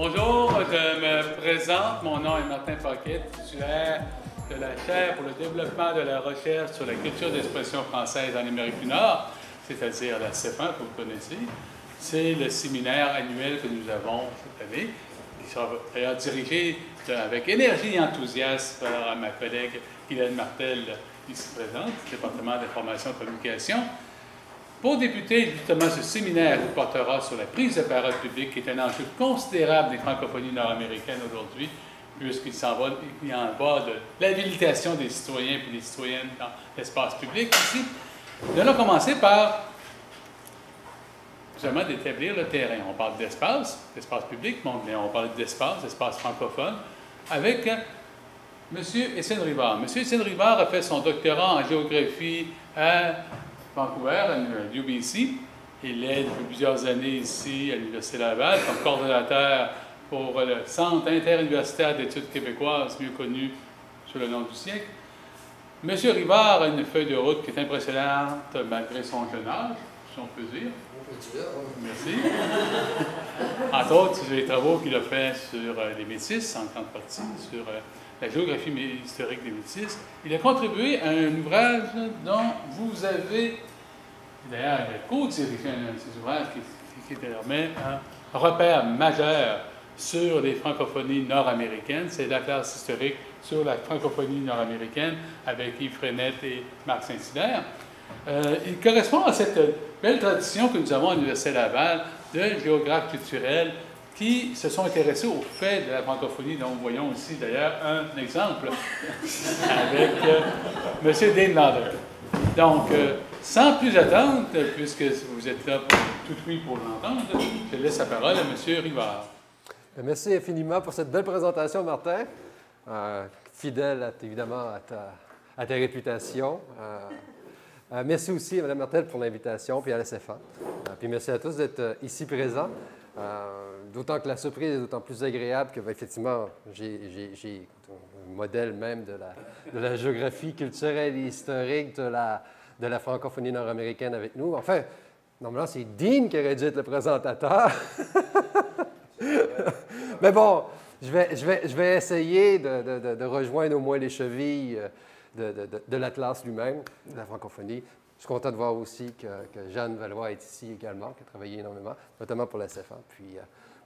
Bonjour, je me présente. Mon nom est Martin Paquet, titulaire de la chaire pour le développement de la recherche sur la culture d'expression française en Amérique du Nord, c'est-à-dire la CEF1 que vous connaissez. C'est le séminaire annuel que nous avons cette année, qui sera d'ailleurs dirigé avec énergie et enthousiasme par ma collègue Hélène Martel, ici présente, du département d'information et communication. Pour débuter justement ce séminaire qui portera sur la prise de parole publique, qui est un enjeu considérable des francophonies nord-américaines aujourd'hui, puisqu'il y en va de l'habilitation des citoyens et des citoyennes dans l'espace public ici. Nous allons commencer par justement d'établir le terrain. On parle d'espace public, mais on parle d'espace francophone, avec M. Étienne Rivard. M. Étienne Rivard a fait son doctorat en géographie à Vancouver, à l'UBC. Il est depuis plusieurs années ici à l'Université Laval comme coordonnateur pour le Centre interuniversitaire d'études québécoises, mieux connu sous le nom du siècle. M. Rivard a une feuille de route qui est impressionnante malgré son jeune âge, si on peut dire. Merci. Entre autres, sur les travaux qu'il a fait sur les Métis, en grande partie, sur la géographie historique des Métis. Il a contribué à un ouvrage dont vous avez, d'ailleurs, co-dirigé un de ces ouvrages qui est désormais un repère majeur sur les francophonies nord-américaines. C'est la classe historique sur la francophonie nord-américaine avec Yves Frenette et Marc Saint-Hilaire. Il correspond à cette belle tradition que nous avons à l'Université Laval de géographes culturels qui se sont intéressés aux faits de la francophonie, dont nous voyons ici d'ailleurs un exemple avec M. Dane Lauder. Donc, sans plus attendre, puisque vous êtes là tout oui pour l'entendre, je laisse la parole à M. Rivard. Merci infiniment pour cette belle présentation, Martin. Fidèle, évidemment, à ta réputation. Merci aussi à Mme Martel pour l'invitation, puis à la CFA. Puis merci à tous d'être ici présents. D'autant que la surprise est d'autant plus agréable que, effectivement, j'ai un modèle même de la géographie culturelle et historique de la francophonie nord-américaine avec nous. Enfin, normalement, c'est Dean qui aurait dû être le présentateur. Mais bon, je vais essayer de rejoindre au moins les chevilles de l'Atlas lui-même, de la francophonie. Je suis content de voir aussi que Jeanne Valois est ici également, qui a travaillé énormément, notamment pour la CFA, puis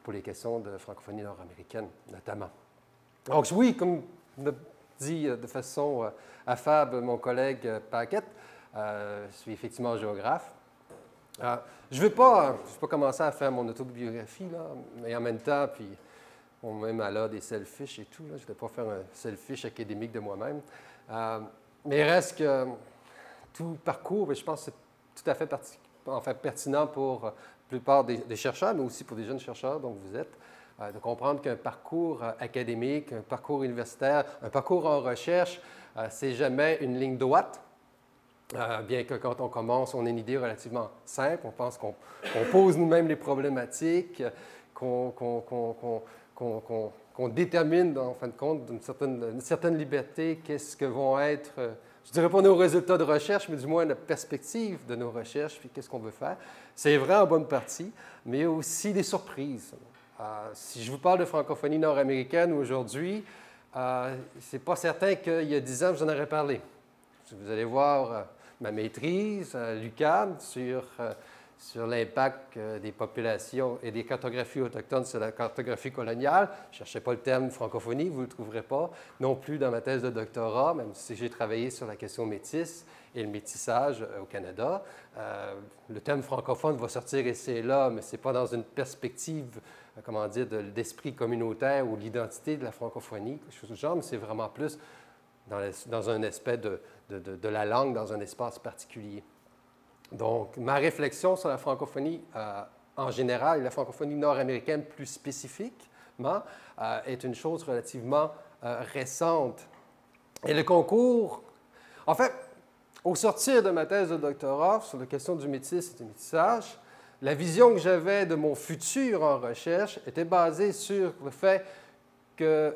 pour les questions de francophonie nord-américaine, notamment. Donc oui, comme l'a dit de façon affable mon collègue Paquette, je suis effectivement géographe. Je ne vais pas commencer à faire mon autobiographie, là, mais en même temps, puis même à l'heure des selfish et tout, là, je ne vais pas faire un selfish académique de moi-même. Mais il reste que tout parcours, je pense que c'est tout à fait pertinent pour la plupart des chercheurs, mais aussi pour des jeunes chercheurs, dont vous êtes, de comprendre qu'un parcours académique, un parcours universitaire, un parcours en recherche, c'est jamais une ligne droite. Bien que quand on commence, on ait une idée relativement simple, on pense qu'on pose nous-mêmes les problématiques, qu'on détermine, en fin de compte, d'une certaine liberté, qu'est-ce que vont être, je ne dirais pas nos résultats de recherche, mais du moins la perspective de nos recherches, puis qu'est-ce qu'on veut faire. C'est vrai en bonne partie, mais il y a aussi des surprises. Si je vous parle de francophonie nord-américaine aujourd'hui, ce n'est pas certain qu'il y a 10 ans, je vous en aurais parlé. Vous allez voir ma maîtrise, l'UQAM, sur l'impact des populations et des cartographies autochtones sur la cartographie coloniale. Je ne cherchais pas le terme francophonie, vous ne le trouverez pas. Non plus dans ma thèse de doctorat, même si j'ai travaillé sur la question métisse et le métissage au Canada. Le terme francophone va sortir ici et là, mais ce n'est pas dans une perspective, comment dire, d'esprit communautaire ou l'identité de la francophonie, quelque chose du genre, mais c'est vraiment plus dans un aspect de la langue, dans un espace particulier. Donc, ma réflexion sur la francophonie en général et la francophonie nord-américaine plus spécifiquement est une chose relativement récente. Et le concours, en fait, au sortir de ma thèse de doctorat sur la question du métis et du métissage, la vision que j'avais de mon futur en recherche était basée sur le fait que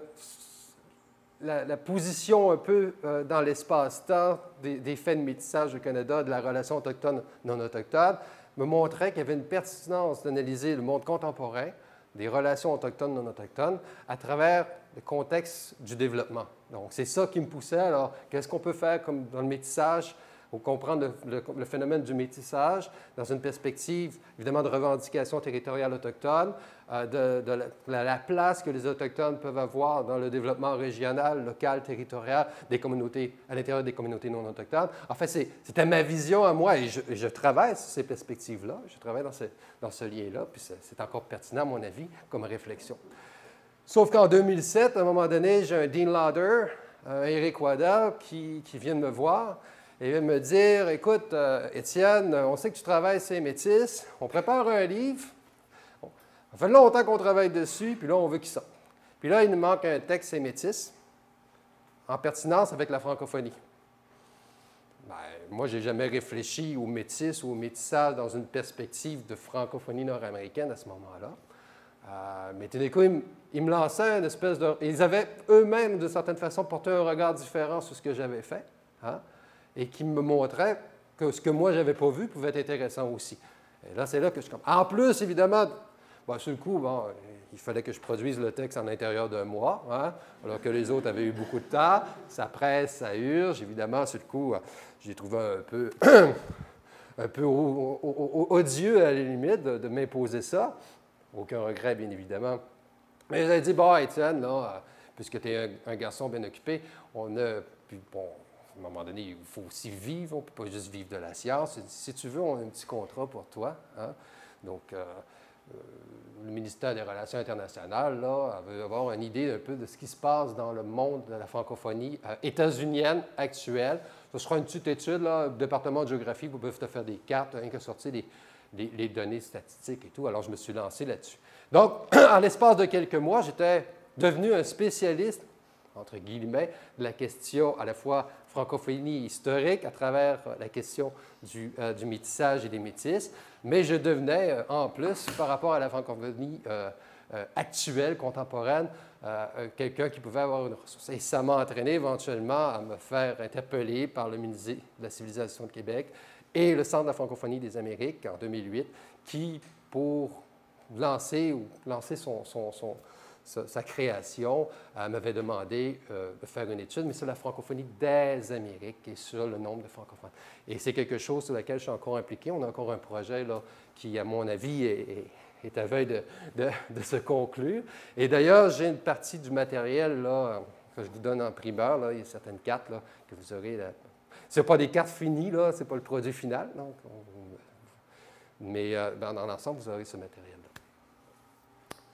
la position un peu dans l'espace-temps des faits de métissage au Canada, de la relation autochtone-non autochtone, me montrait qu'il y avait une pertinence d'analyser le monde contemporain des relations autochtones-non autochtones à travers le contexte du développement. Donc, c'est ça qui me poussait. Alors, qu'est-ce qu'on peut faire comme dans le métissage pour comprendre le phénomène du métissage dans une perspective, évidemment, de revendication territoriale autochtone, de la place que les Autochtones peuvent avoir dans le développement régional, local, territorial des communautés, à l'intérieur des communautés non autochtones. En fait, c'était ma vision à moi et je travaille sur ces perspectives-là, je travaille dans ce lien-là, puis c'est encore pertinent, à mon avis, comme réflexion. Sauf qu'en 2007, à un moment donné, j'ai un Dean Lauder, Eric Wada, qui vient me voir et vient me dire, « Écoute, Étienne, on sait que tu travailles sur les métis, on prépare un livre, ça fait longtemps qu'on travaille dessus, puis là, on veut qu'il sorte. Puis là, il nous manque un texte sur les métis, en pertinence avec la francophonie. » Bien, moi, je n'ai jamais réfléchi aux métis ou au métissage dans une perspective de francophonie nord-américaine à ce moment-là. Mais tout d'un coup, ils me lançaient une espèce de... Ils avaient eux-mêmes, de certaine façon, porté un regard différent sur ce que j'avais fait, hein, et qui me montraient que ce que moi, je n'avais pas vu pouvait être intéressant aussi. Et là, c'est là que je... En plus, évidemment, sur le coup, il fallait que je produise le texte en l'intérieur d'un mois, hein, alors que les autres avaient eu beaucoup de temps. Ça presse, ça urge. Évidemment, sur le coup, j'ai trouvé un peu odieux, à la limite, de m'imposer ça. Aucun regret, bien évidemment. Mais j'ai dit, bon, Étienne, là, puisque tu es un garçon bien occupé, on a... Puis, bon, à un moment donné, il faut aussi vivre, on ne peut pas juste vivre de la science. Si tu veux, on a un petit contrat pour toi. Hein? Donc, le ministère des Relations internationales, là, veut avoir une idée un peu de ce qui se passe dans le monde de la francophonie états-unienne actuelle. Ce sera une petite étude, là, le département de géographie, vous pouvez te faire des cartes, rien que sortir les données statistiques et tout. Alors, je me suis lancé là-dessus. Donc, en l'espace de quelques mois, j'étais devenu un spécialiste, entre guillemets, de la question à la fois francophonie historique à travers la question du métissage et des métis, mais je devenais, en plus, par rapport à la francophonie actuelle, contemporaine, quelqu'un qui pouvait avoir une ressource. Et ça m'a entraîné éventuellement à me faire interpeller par le Musée de la civilisation de Québec et le Centre de la francophonie des Amériques en 2008, qui, pour lancer sa création, m'avait demandé de faire une étude, mais sur la francophonie des Amériques et sur le nombre de francophones. Et c'est quelque chose sur lequel je suis encore impliqué. On a encore un projet là, qui, à mon avis, est à veille de se conclure. Et d'ailleurs, j'ai une partie du matériel là, que je vous donne en primeur. Là. Il y a certaines cartes là, que vous aurez. Ce n'est pas des cartes finies, ce n'est pas le produit final. Donc mais dans l'ensemble, vous aurez ce matériel-là.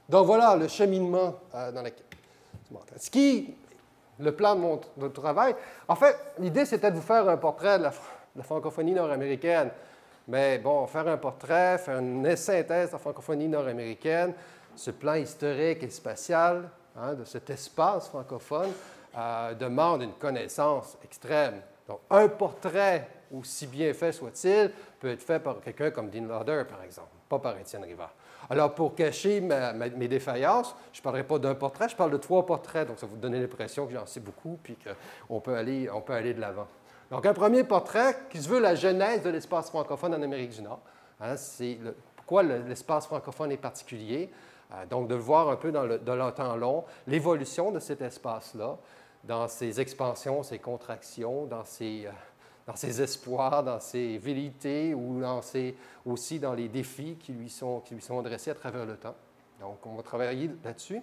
Donc voilà le cheminement dans lequel. Le plan de mon travail, en fait, l'idée c'était de vous faire un portrait de la francophonie nord-américaine. Mais bon, faire un portrait, faire une synthèse de la francophonie nord-américaine, ce plan historique et spatial de cet espace francophone demande une connaissance extrême. Donc, un portrait, aussi bien fait soit-il, peut être fait par quelqu'un comme Dean Lauder, par exemple, pas par Étienne Rivard. Alors, pour cacher mes défaillances, je ne parlerai pas d'un portrait, je parle de 3 portraits, donc ça va vous donner l'impression que j'en sais beaucoup puis qu'on peut aller de l'avant. Donc, un premier portrait qui se veut la genèse de l'espace francophone en Amérique du Nord. Hein, c'est pourquoi l'espace francophone est particulier. Donc, de le voir un peu dans le temps long, l'évolution de cet espace-là, dans ses expansions, ses contractions, dans ses espoirs, dans ses velléités ou aussi dans les défis qui lui sont adressés à travers le temps. Donc, on va travailler là-dessus.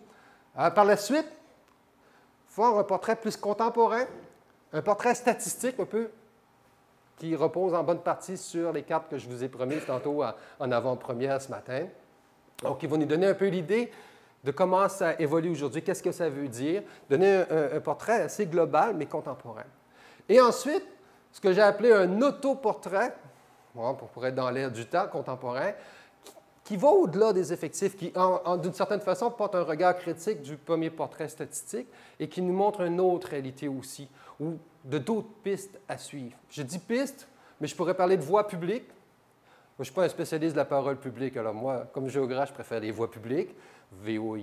Par la suite, voir un portrait plus contemporain, un portrait statistique un peu, qui repose en bonne partie sur les cartes que je vous ai promises tantôt en avant-première ce matin. Donc, ils vont nous donner un peu l'idée de comment ça évolue aujourd'hui, qu'est-ce que ça veut dire, donner un portrait assez global, mais contemporain. Et ensuite, ce que j'ai appelé un autoportrait, pour être dans l'ère du temps contemporain, qui va au-delà des effectifs, qui, d'une certaine façon, porte un regard critique du premier portrait statistique et qui nous montre une autre réalité aussi, ou de d'autres pistes à suivre. Je dis pistes, mais je pourrais parler de voix publiques. Moi, je ne suis pas un spécialiste de la parole publique, alors moi, comme géographe, je préfère les voix publiques. VOIS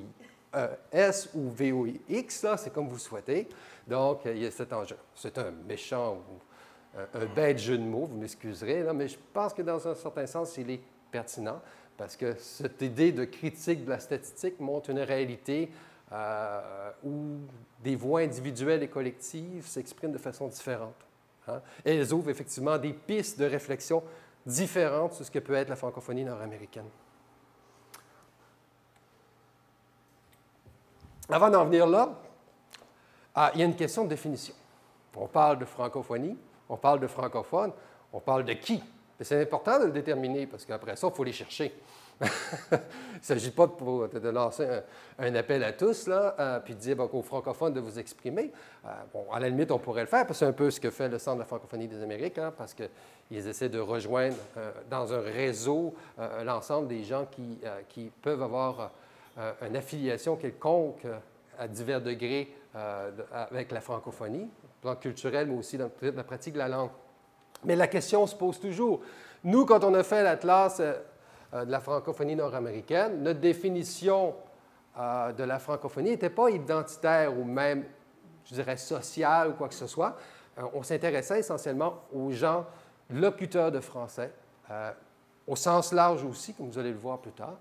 ou VOIX, c'est comme vous souhaitez. Donc, il y a cet enjeu. C'est un méchant ou un bête jeu de mots, vous m'excuserez, mais je pense que dans un certain sens, il est pertinent parce que cette idée de critique de la statistique montre une réalité où des voix individuelles et collectives s'expriment de façon différente. Hein? Et elles ouvrent effectivement des pistes de réflexion différentes sur ce que peut être la francophonie nord-américaine. Avant d'en venir là, il y a une question de définition. On parle de francophonie, on parle de francophone, on parle de qui? C'est important de le déterminer parce qu'après ça, il faut les chercher. Il ne s'agit pas de lancer un appel à tous, là, puis de dire aux francophones de vous exprimer. Bon, à la limite, on pourrait le faire, parce que c'est un peu ce que fait le Centre de la francophonie des Amériques, hein, parce qu'ils essaient de rejoindre dans un réseau l'ensemble des gens qui peuvent avoir une affiliation quelconque à divers degrés avec la francophonie, plan culturel, mais aussi dans la pratique de la langue. Mais la question se pose toujours. Nous, quand on a fait l'Atlas de la francophonie nord-américaine, notre définition de la francophonie n'était pas identitaire ou même, je dirais, sociale ou quoi que ce soit. On s'intéressait essentiellement aux gens locuteurs de français, au sens large aussi, comme vous allez le voir plus tard,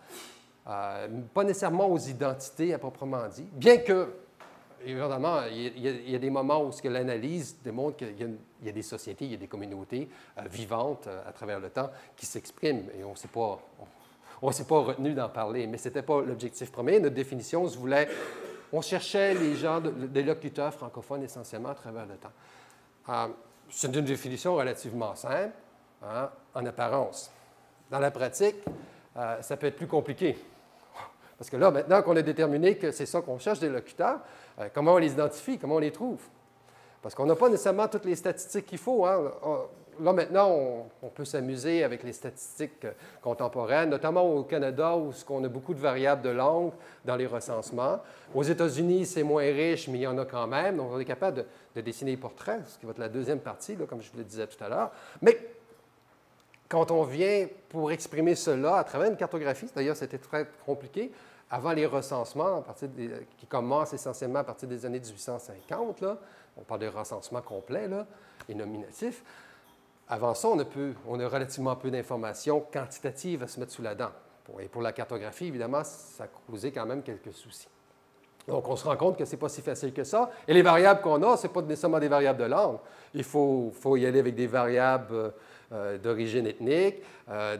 pas nécessairement aux identités à proprement dit, bien que, évidemment, il y a des moments où l'analyse démontre qu'il y a des sociétés, il y a des communautés vivantes à travers le temps qui s'expriment et on ne s'est pas retenu d'en parler, mais ce n'était pas l'objectif premier. Notre définition, on cherchait les gens, des locuteurs francophones essentiellement à travers le temps. C'est une définition relativement simple, hein, en apparence. Dans la pratique, ça peut être plus compliqué. Parce que là, maintenant qu'on a déterminé que c'est ça qu'on cherche des locuteurs, comment on les identifie, comment on les trouve? Parce qu'on n'a pas nécessairement toutes les statistiques qu'il faut. Hein. Là, maintenant, on peut s'amuser avec les statistiques contemporaines, notamment au Canada, où on a beaucoup de variables de langue dans les recensements. Aux États-Unis, c'est moins riche, mais il y en a quand même. Donc, on est capable de dessiner les portraits, ce qui va être la deuxième partie, là, comme je vous le disais tout à l'heure. Mais quand on vient pour exprimer cela à travers une cartographie, d'ailleurs, c'était très compliqué, avant les recensements, qui commencent essentiellement à partir des années 1850, là, on parle de recensement complet là, et nominatif. Avant ça, on a relativement peu d'informations quantitatives à se mettre sous la dent. Et pour la cartographie, évidemment, ça a causé quand même quelques soucis. Donc, on se rend compte que ce n'est pas si facile que ça. Et les variables qu'on a, ce n'est pas nécessairement des variables de langue. Il faut y aller avec des variables d'origine ethnique,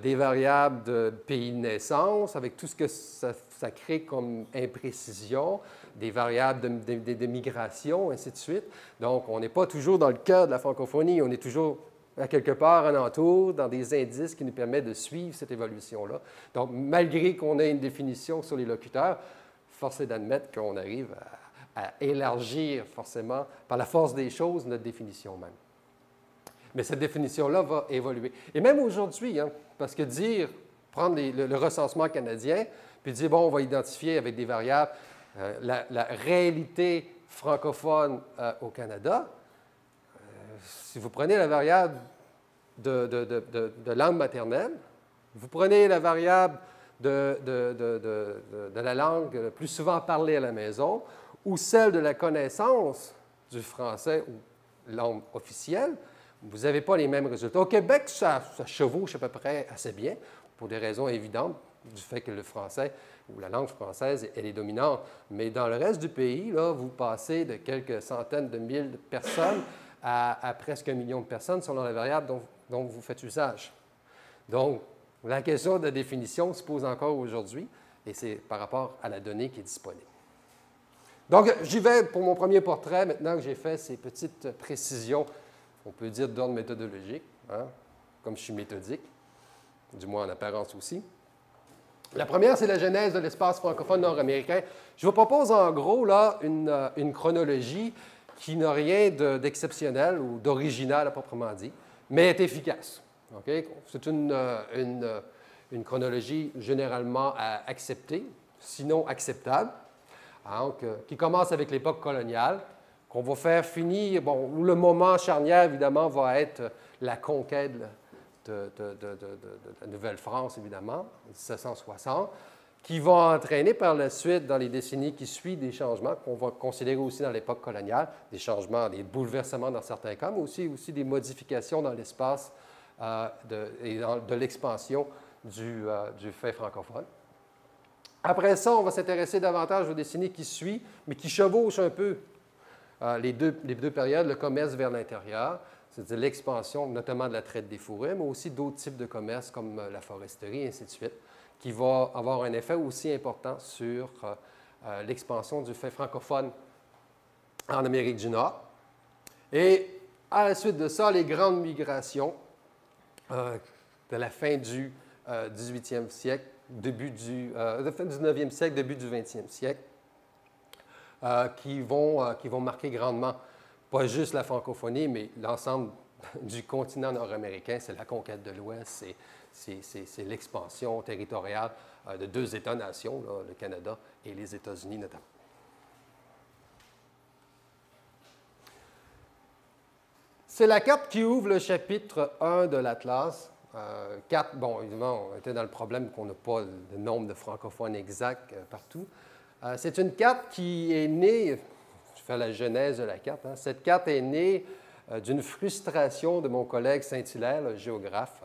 des variables de pays de naissance, avec tout ce que ça crée comme imprécision, des variables de migration, ainsi de suite. Donc, on n'est pas toujours dans le cœur de la francophonie, on est toujours à quelque part alentour, dans des indices qui nous permettent de suivre cette évolution-là. Donc, malgré qu'on ait une définition sur les locuteurs, force est d'admettre qu'on arrive à élargir forcément, par la force des choses, notre définition même. Mais cette définition-là va évoluer. Et même aujourd'hui, hein, parce que prendre le recensement canadien, puis dire, bon, on va identifier avec des variables la réalité francophone au Canada, si vous prenez la variable de langue maternelle, vous prenez la variable de la langue le plus souvent parlée à la maison, ou celle de la connaissance du français ou langue officielle, vous n'avez pas les mêmes résultats. Au Québec, ça chevauche à peu près assez bien, pour des raisons évidentes, du fait que le français ou la langue française, elle est dominante. Mais dans le reste du pays, là, vous passez de quelques centaines de milliers de personnes à presque 1 million de personnes selon la variable dont vous faites usage. Donc, la question de définition se pose encore aujourd'hui, et c'est par rapport à la donnée qui est disponible. Donc, j'y vais pour mon premier portrait, maintenant que j'ai fait ces petites précisions, on peut dire d'ordre méthodologique, hein, comme je suis méthodique, du moins en apparence aussi. La première, c'est la genèse de l'espace francophone nord-américain. Je vous propose en gros là une chronologie qui n'a rien d'exceptionnel ou d'original à proprement dit, mais est efficace. Okay? C'est une chronologie généralement acceptée, sinon acceptable, hein, qui commence avec l'époque coloniale, qu'on va faire finir, bon, où le moment charnière, évidemment, va être la conquête de la Nouvelle-France, évidemment, en 1760, qui va entraîner par la suite, dans les décennies qui suivent, des changements qu'on va considérer aussi dans l'époque coloniale, des changements, des bouleversements dans certains cas, mais aussi des modifications dans l'espace et de l'expansion du fait francophone. Après ça, on va s'intéresser davantage aux décennies qui suivent, mais qui chevauchent un peu les deux périodes, le commerce vers l'intérieur, c'est-à-dire l'expansion notamment de la traite des fourrures, mais aussi d'autres types de commerce comme la foresterie, et ainsi de suite, qui va avoir un effet aussi important sur l'expansion du fait francophone en Amérique du Nord. Et à la suite de ça, les grandes migrations de la fin du 18e siècle, fin du 19e siècle, début du 20e siècle, qui vont marquer grandement, pas juste la francophonie, mais l'ensemble du continent nord-américain. C'est la conquête de l'Ouest, c'est l'expansion territoriale de deux États-nations, le Canada et les États-Unis notamment. C'est la carte qui ouvre le chapitre 1 de l'Atlas. Carte, bon, évidemment, on était dans le problème qu'on n'a pas le nombre de francophones exact partout. C'est une carte qui est née, je fais la genèse de la carte, hein. Cette carte est née d'une frustration de mon collègue Saint-Hilaire, le géographe.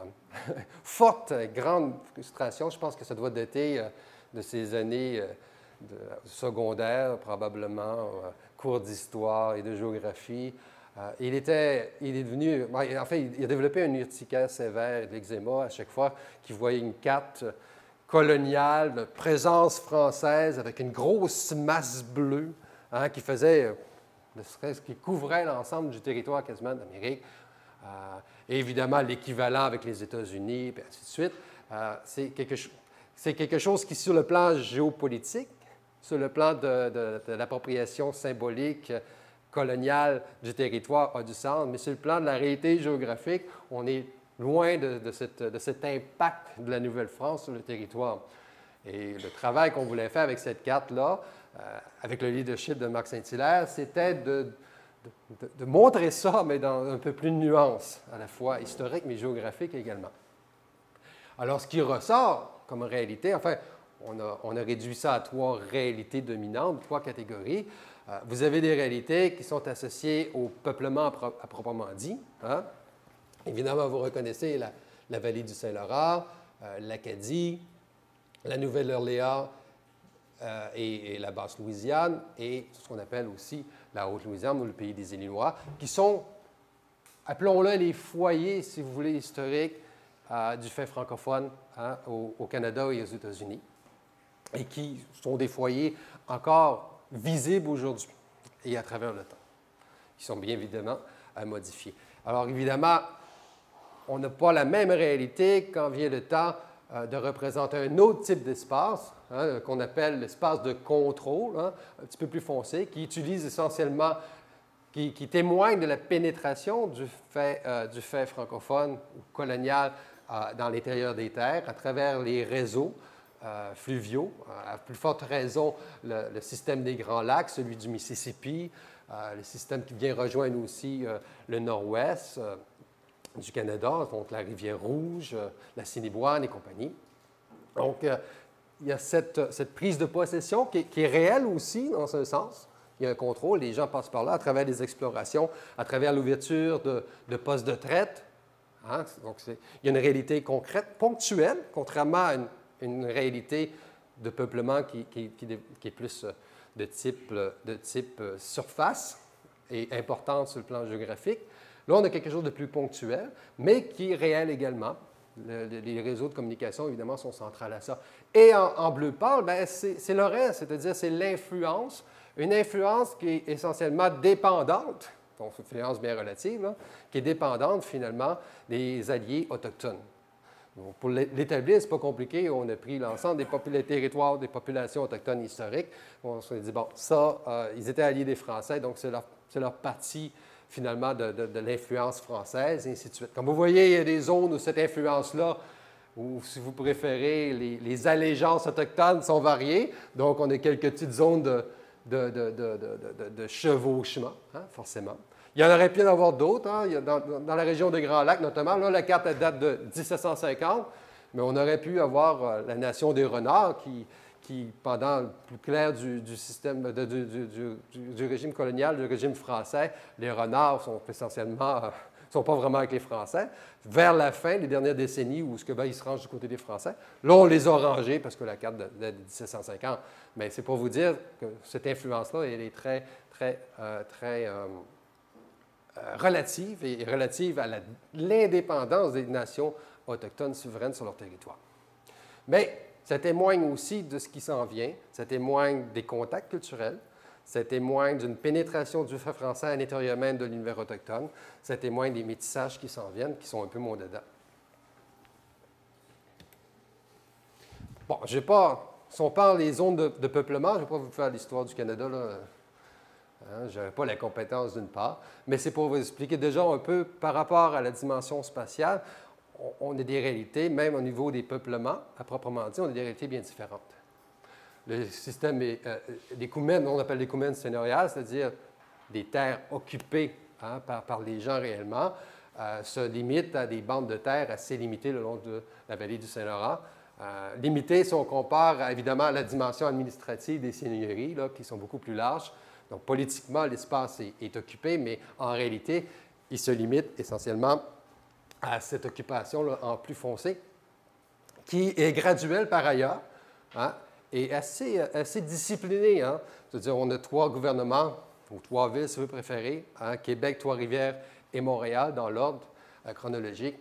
Forte, grande frustration. Je pense que ça doit dater de ses années de secondaire, probablement, cours d'histoire et de géographie. Il est devenu, enfin, il a développé un urticaire sévère de l'eczéma à chaque fois qu'il voyait une carte coloniale de présence française avec une grosse masse bleue hein, qui faisait, ne serait-ce qui couvrait l'ensemble du territoire quasiment d'Amérique. Et évidemment, l'équivalent avec les États-Unis, et ainsi de suite. C'est quelque chose qui, sur le plan géopolitique, sur le plan de l'appropriation symbolique, coloniale du territoire a du sens, mais sur le plan de la réalité géographique, on est loin de cet impact de la Nouvelle-France sur le territoire. Et le travail qu'on voulait faire avec cette carte-là, avec le leadership de Marc Saint-Hilaire, c'était de montrer ça, mais dans un peu plus de nuances, à la fois historique, mais géographique également. Alors, ce qui ressort comme réalité, enfin, on a réduit ça à trois réalités dominantes, trois catégories. Vous avez des réalités qui sont associées au peuplement à proprement dit. Hein? Évidemment, vous reconnaissez la vallée du Saint-Laurent, l'Acadie, la Nouvelle-Orléans et la Basse-Louisiane, et ce qu'on appelle aussi la Haute-Louisiane ou le pays des Illinois, qui sont, appelons-le les foyers, si vous voulez, historiques du fait francophone hein, au Canada et aux États-Unis, et qui sont des foyers encore visibles aujourd'hui et à travers le temps, qui sont bien évidemment à modifier. Alors évidemment, on n'a pas la même réalité quand vient le temps de représenter un autre type d'espace, hein, qu'on appelle l'espace de contrôle, hein, un petit peu plus foncé, qui utilise essentiellement, qui témoigne de la pénétration du fait francophone ou colonial dans l'intérieur des terres à travers les réseaux fluviaux, à plus forte raison le système des Grands Lacs, celui du Mississippi, le système qui vient rejoindre aussi le nord-ouest du Canada, donc la rivière Rouge, la Sénéboine et compagnie. Donc, il y a cette prise de possession qui est réelle aussi, dans un sens. Il y a un contrôle, les gens passent par là à travers des explorations, à travers l'ouverture de postes de traite. Hein? Donc, il y a une réalité concrète, ponctuelle, contrairement à une réalité de peuplement qui est plus de type surface et importante sur le plan géographique. Là, on a quelque chose de plus ponctuel, mais qui est réel également. Les réseaux de communication, évidemment, sont centrales à ça. Et en bleu pâle, c'est le reste, c'est-à-dire c'est l'influence, une influence qui est essentiellement dépendante, donc une influence bien relative, là, qui est dépendante finalement des alliés autochtones. Donc, pour l'établir, ce n'est pas compliqué. On a pris l'ensemble des territoires des populations autochtones historiques. On s'est dit, bon, ça, ils étaient alliés des Français, donc c'est leur partie, finalement, de l'influence française, et ainsi de suite. Comme vous voyez, il y a des zones où cette influence-là, ou si vous préférez, les allégeances autochtones sont variées. Donc, on a quelques petites zones de chevauchement, hein, forcément. Il y en aurait pu y en avoir d'autres, hein. Dans la région des Grands Lacs notamment. Là, la carte elle date de 1750, mais on aurait pu avoir la nation des Renards qui pendant le plus clair du système du régime colonial, du régime français, les Renards sont essentiellement ne sont pas vraiment avec les Français. Vers la fin, les dernières décennies, où ils se rangent du côté des Français, là, on les a rangés parce que la carte date de 1750. Mais c'est pour vous dire que cette influence-là, elle est très relative et relative à l'indépendance des nations autochtones souveraines sur leur territoire. Mais ça témoigne aussi de ce qui s'en vient, ça témoigne des contacts culturels, ça témoigne d'une pénétration du français à l'intérieur même de l'univers autochtone, ça témoigne des métissages qui s'en viennent, qui sont un peu mon dedans. Bon, je vais pas, si on parle des zones de peuplement, je ne vais pas vous faire l'histoire du Canada, là. Hein, je n'avais pas la compétence d'une part, mais c'est pour vous expliquer déjà un peu par rapport à la dimension spatiale, on a des réalités, même au niveau des peuplements, à proprement dit, on a des réalités bien différentes. Le système des coumènes, on appelle les coumènes seigneuriales, c'est-à-dire des terres occupées par les gens réellement, se limitent à des bandes de terre assez limitées le long de la vallée du Saint-Laurent. Limitées si on compare évidemment à la dimension administrative des seigneuries, là, qui sont beaucoup plus larges. Donc, politiquement, l'espace est occupé, mais en réalité, il se limite essentiellement à cette occupation-là en plus foncé, qui est graduelle par ailleurs, hein, et assez disciplinée. Hein. C'est-à-dire, on a 3 gouvernements, ou 3 villes, si vous préférez, hein, Québec, Trois-Rivières et Montréal, dans l'ordre chronologique.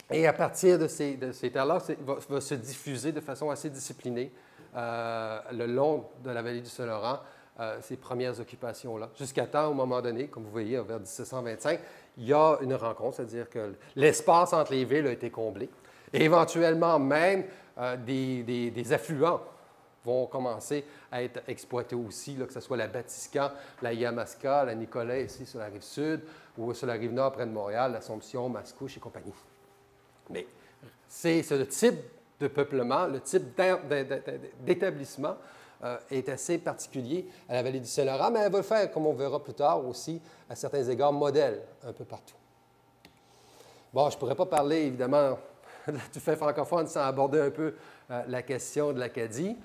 Et à partir de ces terres-là, va se diffuser de façon assez disciplinée le long de la vallée du Saint-Laurent, ces premières occupations-là, jusqu'à temps, au moment donné, comme vous voyez, vers 1725, il y a une rencontre, c'est-à-dire que l'espace entre les villes a été comblé. Et éventuellement, même, des affluents vont commencer à être exploités aussi, là, que ce soit la Batiscan, la Yamaska, la Nicolet, ici sur la rive sud, ou sur la rive nord, près de Montréal, l'Assomption, Mascouche et compagnie. Mais c'est le type de peuplement, le type d'établissement est assez particulier à la vallée du Saint-Laurent, mais elle va le faire, comme on verra plus tard aussi, à certains égards, modèle un peu partout. Bon, je ne pourrais pas parler, évidemment, du fait francophone sans aborder un peu la question de l'Acadie.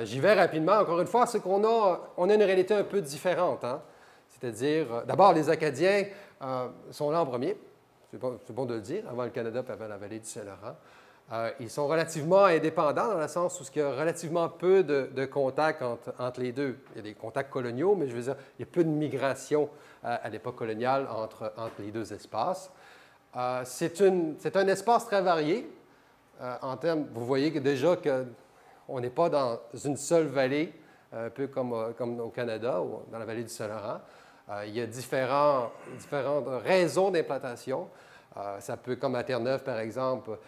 J'y vais rapidement. Encore une fois, c'est qu'on a une réalité un peu différente. Hein? C'est-à-dire, d'abord, les Acadiens sont là en premier, c'est bon de le dire, avant le Canada et avant la vallée du Saint-Laurent. Ils sont relativement indépendants dans le sens où il y a relativement peu de contacts entre les deux. Il y a des contacts coloniaux, mais je veux dire, il y a peu de migration à l'époque coloniale entre les deux espaces. C'est un espace très varié. En termes, vous voyez que déjà qu'on n'est pas dans une seule vallée, un peu comme au Canada ou dans la vallée du Saint-Laurent. Il y a différentes raisons d'implantation. Ça peut, comme à Terre-Neuve, par exemple,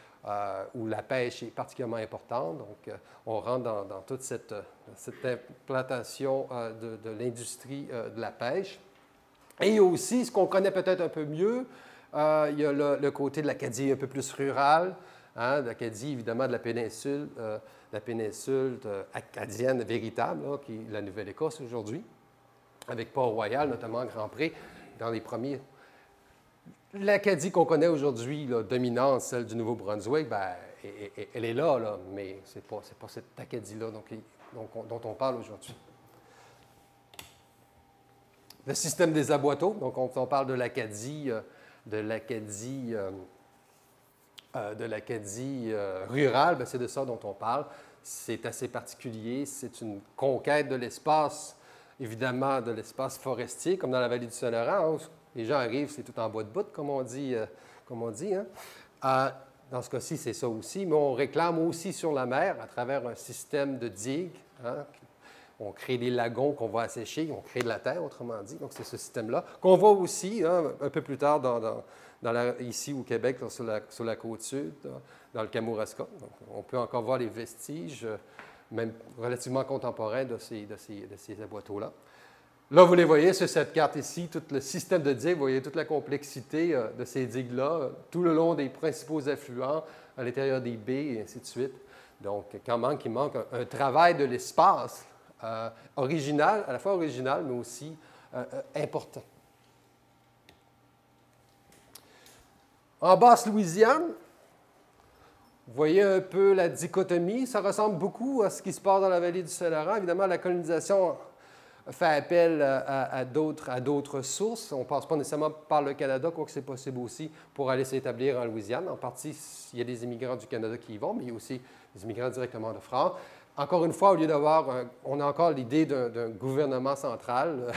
où la pêche est particulièrement importante. Donc, on rentre dans toute cette implantation de l'industrie de la pêche. Et aussi, ce qu'on connaît peut-être un peu mieux, il y a le côté de l'Acadie un peu plus rural, hein, l'Acadie, évidemment, de la péninsule acadienne véritable, là, qui est la Nouvelle-Écosse aujourd'hui, avec Port-Royal, notamment Grand-Pré, dans les premiers. L'Acadie qu'on connaît aujourd'hui, dominante, celle du Nouveau-Brunswick, bien, elle est là, mais ce n'est pas cette Acadie-là dont on parle aujourd'hui. Le système des aboiteaux, donc on parle de l'Acadie rurale, bien, c'est de ça dont on parle. C'est assez particulier, c'est une conquête de l'espace, évidemment de l'espace forestier, comme dans la vallée du Saint-Laurent. Les gens arrivent, c'est tout en bois de bout, comme on dit. Hein? Dans ce cas-ci, c'est ça aussi, mais on réclame aussi sur la mer à travers un système de digues. Hein? On crée des lagons qu'on va assécher, on crée de la terre, autrement dit. Donc, c'est ce système-là qu'on voit aussi hein, un peu plus tard ici au Québec, sur la côte sud, dans le Kamouraska. Donc, on peut encore voir les vestiges, même relativement contemporains de ces aboiteaux-là. Là, vous les voyez sur cette carte ici, tout le système de digues, vous voyez toute la complexité de ces digues-là, tout le long des principaux affluents, à l'intérieur des baies, et ainsi de suite. Donc, il manque un travail de l'espace original, à la fois original, mais aussi important. En Basse-Louisiane, vous voyez un peu la dichotomie. Ça ressemble beaucoup à ce qui se passe dans la vallée du Saint-Laurent. Évidemment, la colonisation fait appel à d'autres sources. On ne passe pas nécessairement par le Canada, quoique c'est possible aussi pour aller s'établir en Louisiane. En partie, il y a des immigrants du Canada qui y vont, mais il y a aussi des immigrants directement de France. Encore une fois, au lieu d'avoir, on a encore l'idée d'un gouvernement central,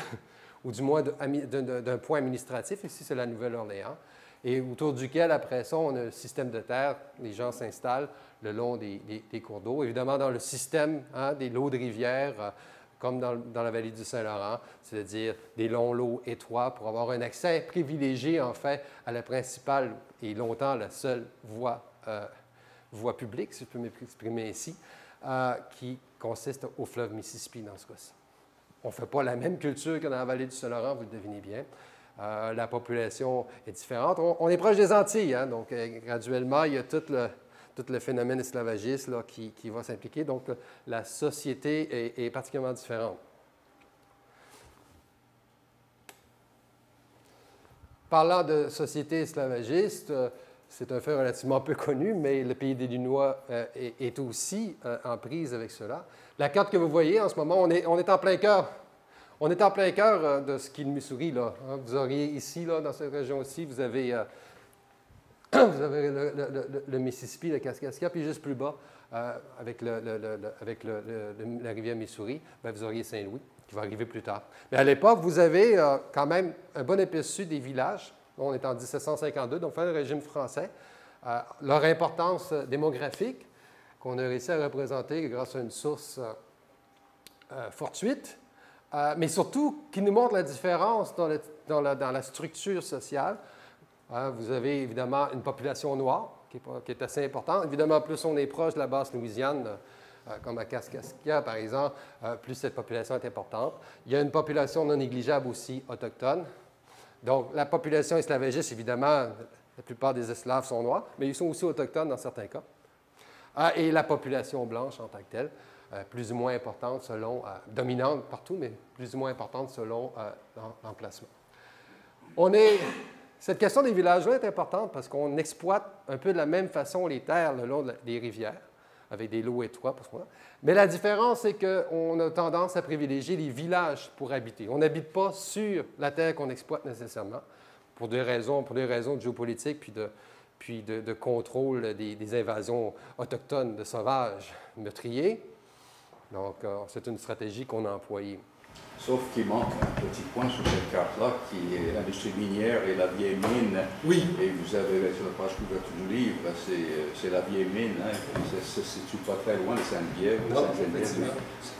ou du moins d'un point administratif. Ici, c'est la Nouvelle-Orléans. Et autour duquel, après ça, on a un système de terre. Les gens s'installent le long des cours d'eau. Évidemment, dans le système des lots de rivière, comme dans la vallée du Saint-Laurent, c'est-à-dire des longs lots étroits pour avoir un accès privilégié, en fait, à la principale et longtemps la seule voie publique, si je peux m'exprimer ainsi, qui consiste au fleuve Mississippi dans ce cas-ci. On ne fait pas la même culture que dans la vallée du Saint-Laurent, vous le devinez bien. La population est différente. On est proche des Antilles, hein, donc graduellement, il y a tout le phénomène esclavagiste là, qui va s'impliquer. Donc, la société est particulièrement différente. Parlant de société esclavagiste, c'est un fait relativement peu connu, mais le pays des Illinois est aussi en prise avec cela. La carte que vous voyez en ce moment, on est en plein cœur. On est en plein cœur de ce qui est le Missouri. Là. Vous auriez ici, là, dans cette région-ci, vous avez le Mississippi, le Kaskaskia, puis juste plus bas, avec la rivière Missouri, bien, vous auriez Saint-Louis, qui va arriver plus tard. Mais à l'époque, vous avez quand même un bon aperçu des villages. On est en 1752, donc fin le régime français. Leur importance démographique, qu'on a réussi à représenter grâce à une source fortuite, mais surtout qui nous montre la différence dans la structure sociale. Vous avez évidemment une population noire qui est assez importante. Évidemment, plus on est proche de la basse Louisiane, comme à Kaskaskia, par exemple, plus cette population est importante. Il y a une population non négligeable aussi autochtone. Donc, la population esclavagiste, évidemment, la plupart des esclaves sont noirs, mais ils sont aussi autochtones dans certains cas. Et la population blanche en tant que telle, plus ou moins importante selon, dominante partout, mais plus ou moins importante selon l'emplacement. Cette question des villages-là est importante parce qu'on exploite un peu de la même façon les terres le long des rivières, avec des lots étroits. Mais la différence, c'est qu'on a tendance à privilégier les villages pour habiter. On n'habite pas sur la terre qu'on exploite nécessairement, pour des raisons de géopolitique, puis de contrôle des invasions autochtones de sauvages meurtriers. Donc, c'est une stratégie qu'on a employée. Sauf qu'il manque un petit point sur cette carte-là, qui est l'industrie minière et la vieille mine. Oui. Et vous avez sur la page couverture du livre, c'est la vieille mine. Hein, ça ne se situe pas très loin de Sainte-Bièvre.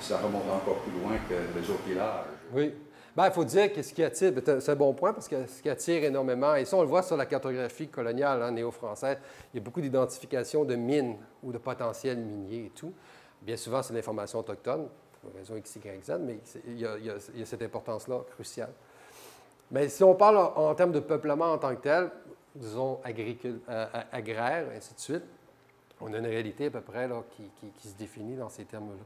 Ça remonte encore plus loin que les autres villages. Oui. Bien, il faut dire que ce qui attire, c'est un bon point, parce que ce qui attire énormément, et ça on le voit sur la cartographie coloniale néo-française, il y a beaucoup d'identifications de mines ou de potentiels miniers et tout. Bien souvent, c'est l'information autochtone, pour raison X, Y, Z, mais il y a cette importance-là cruciale. Mais si on parle en termes de peuplement en tant que tel, disons agraire, et ainsi de suite, on a une réalité à peu près là, qui se définit dans ces termes-là.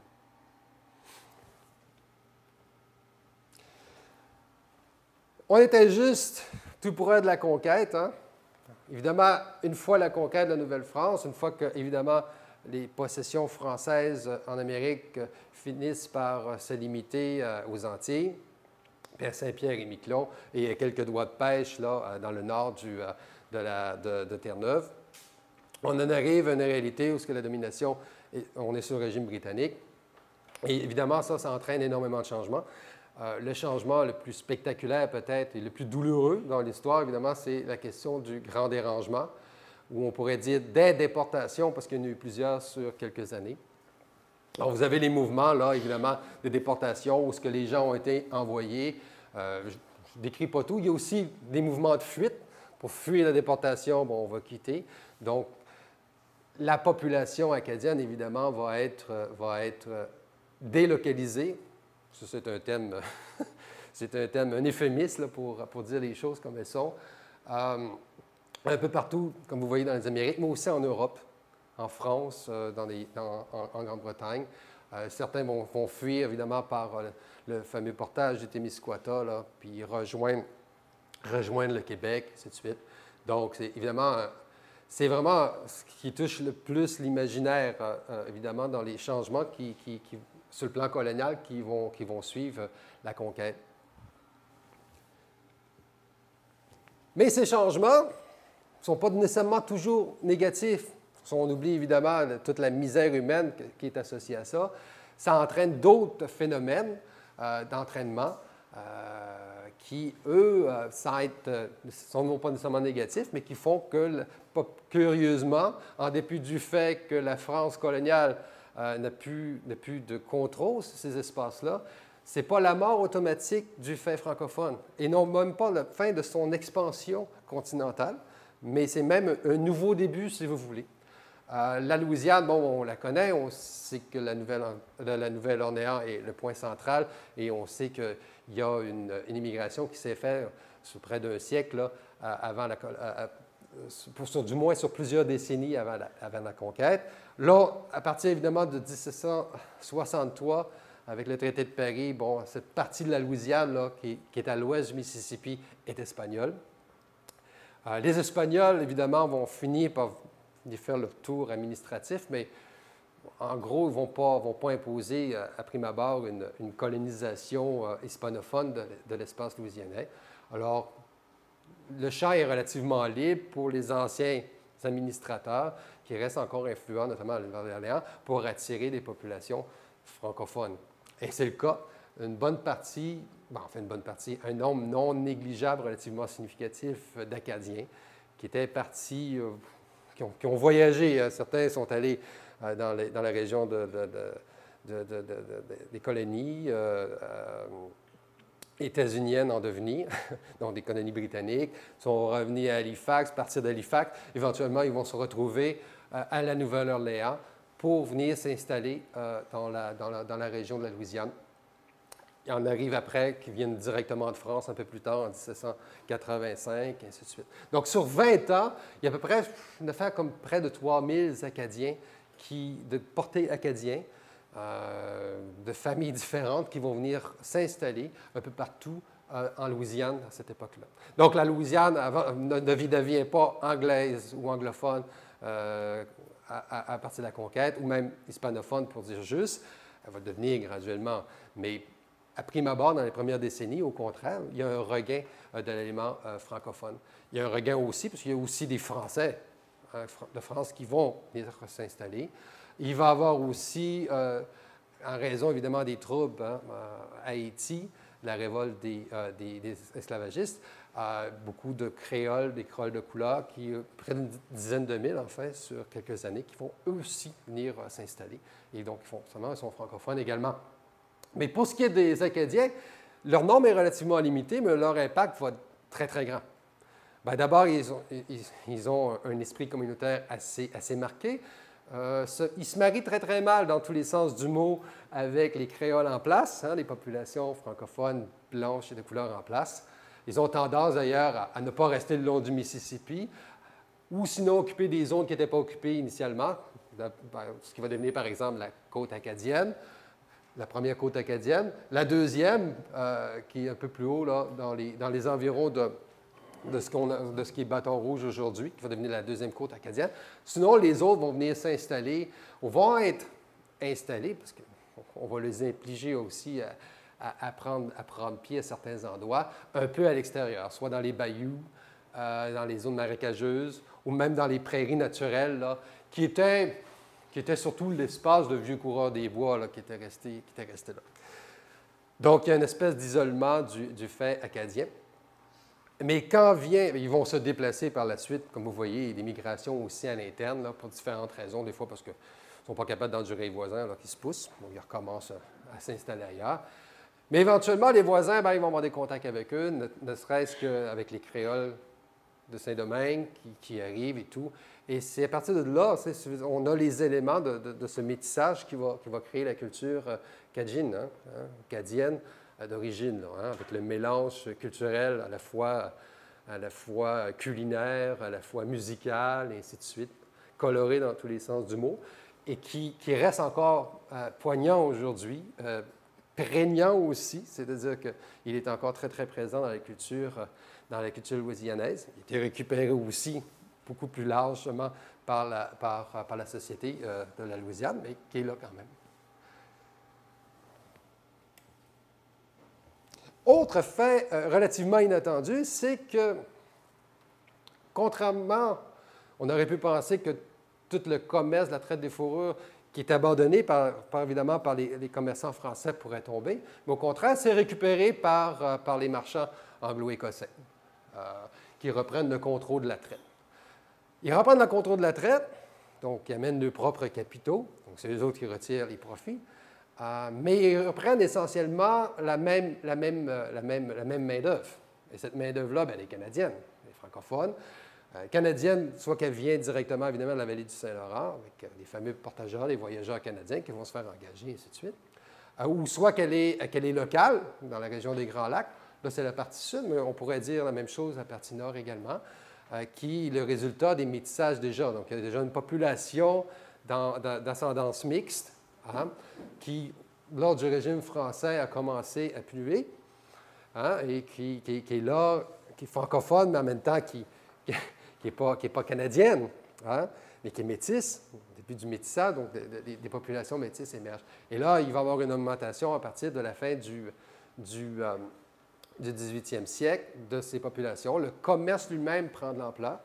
On était juste tout près de la conquête. Hein? Évidemment, une fois la conquête de la Nouvelle-France, une fois que, évidemment, les possessions françaises en Amérique finissent par se limiter aux Antilles, puis à Saint-Pierre et Miquelon, et à quelques doigts de pêche là, dans le nord de Terre-Neuve, on en arrive à une réalité où la domination, on est sur le régime britannique. Et évidemment, ça entraîne énormément de changements. Le changement le plus spectaculaire peut-être et le plus douloureux dans l'histoire, évidemment, c'est la question du grand dérangement, où on pourrait dire des déportations, parce qu'il y en a eu plusieurs sur quelques années. Alors, vous avez les mouvements, là, évidemment, de déportation, où les gens ont été envoyés. Je ne décris pas tout. Il y a aussi des mouvements de fuite. Pour fuir la déportation, bon, on va quitter. Donc, la population acadienne, évidemment, va être délocalisée. Ça, c'est un thème, un euphémisme là, pour dire les choses comme elles sont. Un peu partout, comme vous voyez dans les Amériques, mais aussi en Europe, en France, en Grande-Bretagne. Certains vont fuir, évidemment, par le fameux portage du Témiscouata, là, puis rejoindre le Québec, ainsi de suite. Donc, c'est vraiment ce qui touche le plus l'imaginaire, évidemment, dans les changements sur le plan colonial qui vont suivre la conquête. Mais ces changements ne sont pas nécessairement toujours négatifs. Si on oublie évidemment toute la misère humaine qui est associée à ça, ça entraîne d'autres phénomènes d'entraînement qui, eux, sont pas nécessairement négatifs, mais qui font que, curieusement, en dépit du fait que la France coloniale n'a plus de contrôle sur ces espaces-là, ce n'est pas la mort automatique du fait francophone, et non même pas la fin de son expansion continentale, mais c'est même un nouveau début, si vous voulez. La Louisiane, bon, on la connaît, on sait que la Nouvelle-Orléans est le point central, et on sait qu'il y a une immigration qui s'est faite sur près d'un siècle, là, avant du moins sur plusieurs décennies avant la conquête. Là, à partir évidemment de 1763, avec le traité de Paris, bon, cette partie de la Louisiane là, qui est à l'ouest du Mississippi est espagnole. Les Espagnols, évidemment, vont finir par faire leur tour administratif, mais en gros, ils ne vont pas imposer à prime abord une colonisation hispanophone de l'espace louisianais. Alors, le champ est relativement libre pour les anciens administrateurs qui restent encore influents, notamment à Nouvelle-Orléans, pour attirer des populations francophones. Et c'est le cas. Une bonne partie, un nombre non négligeable, relativement significatif d'Acadiens qui étaient partis, qui ont voyagé. Certains sont allés dans la région des colonies états-uniennes en devenir, donc des colonies britanniques, sont revenus à Halifax, partir d'Halifax. Éventuellement, ils vont se retrouver à la Nouvelle-Orléans pour venir s'installer dans la région de la Louisiane. Il y en arrive après qui viennent directement de France un peu plus tard, en 1785, et ainsi de suite. Donc, sur 20 ans, il y a à peu près une affaire comme près de 3000 Acadiens de portée acadien, de familles différentes qui vont venir s'installer un peu partout en Louisiane à cette époque-là. Donc, la Louisiane ne devient pas anglaise ou anglophone à partir de la conquête, ou même hispanophone pour dire juste. Elle va devenir graduellement, mais à prime abord, dans les premières décennies, au contraire, il y a un regain de l'élément francophone. Il y a un regain aussi, parce qu'il y a aussi des Français de France qui vont venir s'installer. Il va y avoir aussi, en raison évidemment des troubles à Haïti, la révolte des esclavagistes, beaucoup de créoles, des créoles de couleur, près d'une dizaine de mille, en fait, sur quelques années, qui vont eux aussi venir s'installer. Et donc, ils sont francophones également. Mais pour ce qui est des Acadiens, leur nombre est relativement limité, mais leur impact va être très, très grand. D'abord, ils ont un esprit communautaire assez marqué. Ils se marient très, très mal dans tous les sens du mot avec les créoles en place, les populations francophones blanches et de couleur en place. Ils ont tendance d'ailleurs à ne pas rester le long du Mississippi ou sinon occuper des zones qui n'étaient pas occupées initialement, ce qui va devenir par exemple la côte acadienne. La première côte acadienne. La deuxième, qui est un peu plus haut, là, dans les environs de ce qui est Bâton Rouge aujourd'hui, qui va devenir la deuxième côte acadienne. Sinon, les autres vont venir s'installer, ou vont être installés, parce qu'on va les impliger aussi à prendre pied à certains endroits, un peu à l'extérieur, soit dans les bayous, dans les zones marécageuses, ou même dans les prairies naturelles, là, qui étaient surtout l'espace de vieux coureurs des bois là, qui était resté là. Donc, il y a une espèce d'isolement du fait acadien. Mais ils vont se déplacer par la suite, comme vous voyez, des migrations aussi à l'interne, là, pour différentes raisons, des fois parce qu'ils ne sont pas capables d'endurer les voisins alors qu'ils se poussent, donc ils recommencent à s'installer ailleurs. Mais éventuellement, les voisins, ils vont avoir des contacts avec eux, ne serait-ce qu'avec les créoles de Saint-Domingue qui arrivent et tout. Et c'est à partir de là, on a les éléments de ce métissage qui va créer la culture cadienne, cadienne d'origine, avec le mélange culturel à la fois culinaire, à la fois musical, et ainsi de suite, coloré dans tous les sens du mot, et qui reste encore poignant aujourd'hui, prégnant aussi, c'est-à-dire qu'il est encore très, très présent dans la culture louisianaise. Il a été récupéré aussi beaucoup plus largement par la société de la Louisiane, mais qui est là quand même. Autre fait relativement inattendu, c'est que, contrairement, on aurait pu penser que tout le commerce, la traite des fourrures, qui est abandonné évidemment par les commerçants français pourrait tomber, mais au contraire, c'est récupéré par les marchands anglo-écossais qui reprennent le contrôle de la traite. Ils reprennent le contrôle de la traite, donc ils amènent leurs propres capitaux, donc c'est eux autres qui retirent les profits, mais ils reprennent essentiellement la même main-d'œuvre. Et cette main-d'œuvre-là, elle est canadienne, elle est francophone. Canadienne, soit qu'elle vient directement, évidemment, de la vallée du Saint-Laurent, avec les fameux portageurs, les voyageurs canadiens qui vont se faire engager, et ainsi de suite. Ou soit qu'elle est locale, dans la région des Grands Lacs. Là, c'est la partie sud, mais on pourrait dire la même chose la partie nord également, qui est le résultat des métissages déjà. Donc, il y a déjà une population d'ascendance mixte, qui, lors du régime français, a commencé à pluer, et qui est là, qui est francophone, mais en même temps qui n'est pas canadienne, mais qui est métisse, au début du métissage, donc des populations métisses émergent. Et là, il va y avoir une augmentation à partir de la fin du 18e siècle de ces populations. Le commerce lui-même prend de l'ampleur.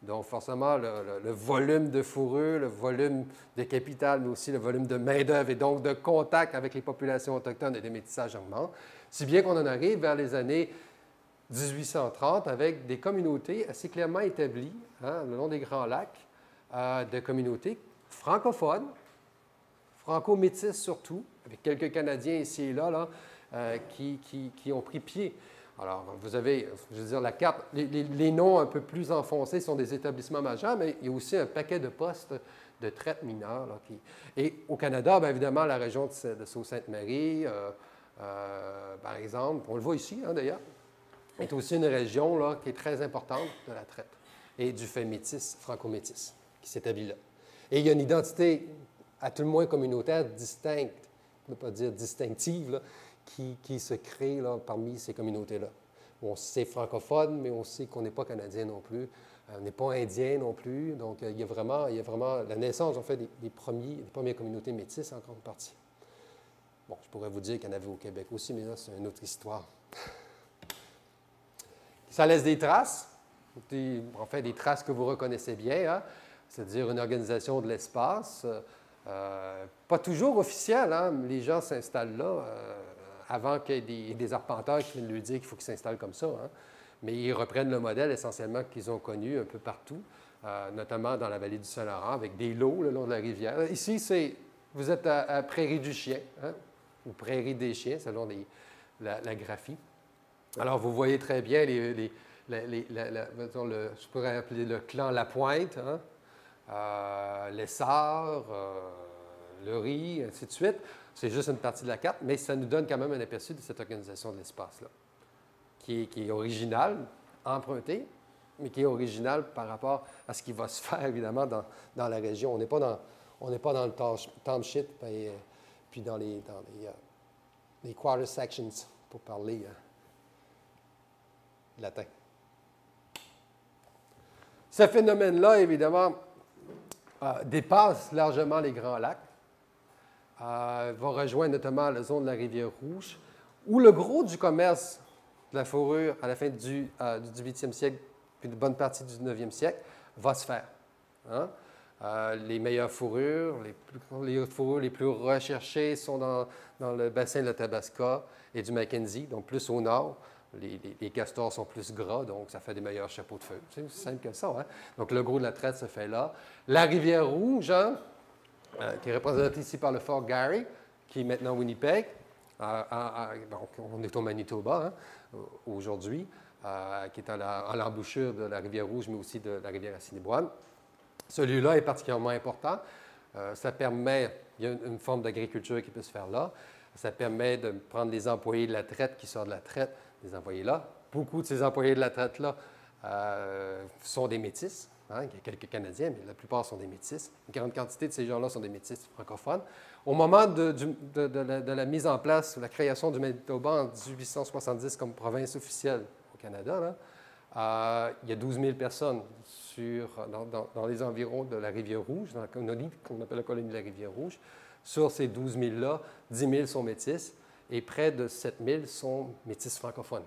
Donc, forcément, le volume de fourrure, le volume de capital, mais aussi le volume de main-d'œuvre et donc de contact avec les populations autochtones et des métissages augmente. Si bien qu'on en arrive vers les années 1830 avec des communautés assez clairement établies, le long des Grands Lacs, de communautés francophones, franco-métisses surtout, avec quelques Canadiens ici et là, qui ont pris pied. Alors, vous avez, je veux dire, la carte, les noms un peu plus enfoncés sont des établissements majeurs, mais il y a aussi un paquet de postes de traite mineure. Et au Canada, bien évidemment, la région de Sault-Sainte-Marie, par exemple, on le voit ici d'ailleurs, est aussi une région là, qui est très importante de la traite et du fait métis, franco-métis, qui s'établit là. Et il y a une identité, à tout le moins communautaire, distincte, pour ne pas dire distinctive, là, qui se crée là, parmi ces communautés-là. On sait francophone, mais on sait qu'on n'est pas canadien non plus, on n'est pas indien non plus. Donc, il y a vraiment la naissance, en fait, des premières communautés métisses en grande partie. Bon, je pourrais vous dire qu'il y en avait au Québec aussi, mais là, c'est une autre histoire. Ça laisse des traces, en fait, des traces que vous reconnaissez bien, c'est-à-dire une organisation de l'espace, pas toujours officielle. Les gens s'installent là avant qu'il y ait des arpenteurs qui viennent lui dire qu'il faut qu'ils s'installent comme ça. Mais ils reprennent le modèle essentiellement qu'ils ont connu un peu partout, notamment dans la vallée du Saint-Laurent, avec des lots le long de la rivière. Ici, vous êtes à Prairie du Chien, ou Prairie des Chiens, selon la graphie. Alors, vous voyez très bien je pourrais appeler le clan Lapointe, l'Essard, le Riz, ainsi de suite. C'est juste une partie de la carte, mais ça nous donne quand même un aperçu de cette organisation de l'espace-là, qui est originale, empruntée, mais qui est originale par rapport à ce qui va se faire, évidemment, dans la région. On n'est pas dans le township puis dans les quarter sections, pour parler latin. Ce phénomène-là, évidemment, dépasse largement les Grands Lacs, va rejoindre notamment la zone de la Rivière-Rouge, où le gros du commerce de la fourrure à la fin du 18e siècle, puis de bonne partie du 19e siècle, va se faire. Les meilleures fourrures, les fourrures les plus recherchées sont dans le bassin de l'Athabasca et du Mackenzie, donc plus au nord. Les castors sont plus gras, donc ça fait des meilleurs chapeaux de feu. C'est aussi simple que ça. Donc, le gros de la traite se fait là. La Rivière-Rouge, qui est représentée ici par le Fort Garry, qui est maintenant Winnipeg. On est au Manitoba aujourd'hui, qui est à l'embouchure de la Rivière-Rouge, mais aussi de la rivière Assiniboine. Celui-là est particulièrement important. Ça permet, il y a une forme d'agriculture qui peut se faire là. Ça permet de prendre les employés de la traite qui sortent de la traite, les envoyer là. Beaucoup de ces employés de la traite-là sont des métis. Il y a quelques Canadiens, mais la plupart sont des métis. Une grande quantité de ces gens-là sont des métis francophones. Au moment de la mise en place, de la création du Manitoba en 1870 comme province officielle au Canada, il y a 12 000 personnes dans les environs de la Rivière-Rouge, dans la colonie qu'on appelle la colonie de la Rivière-Rouge. Sur ces 12 000-là, 10 000 sont métis et près de 7000 sont métis francophones.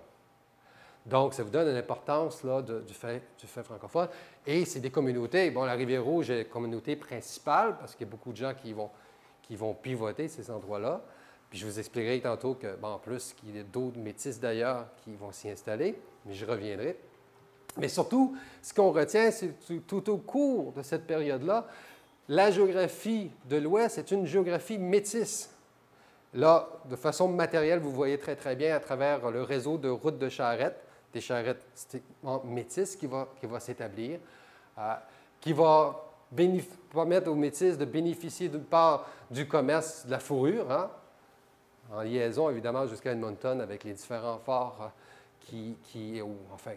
Donc, ça vous donne une importance là, du fait francophone. Et c'est des communautés. Bon, la Rivière-Rouge est la communauté principale parce qu'il y a beaucoup de gens qui vont pivoter ces endroits-là. Puis je vous expliquerai tantôt que, bon, en plus, qu'il y a d'autres métis d'ailleurs qui vont s'y installer, mais je reviendrai. Mais surtout, ce qu'on retient, c'est tout au cours de cette période-là, la géographie de l'Ouest est une géographie métisse. Là, de façon matérielle, vous voyez très, très bien à travers le réseau de routes de charrettes, des charrettes métisses qui va s'établir, qui va permettre aux métis de bénéficier d'une part du commerce de la fourrure, hein, en liaison évidemment jusqu'à Edmonton avec les différents forts enfin,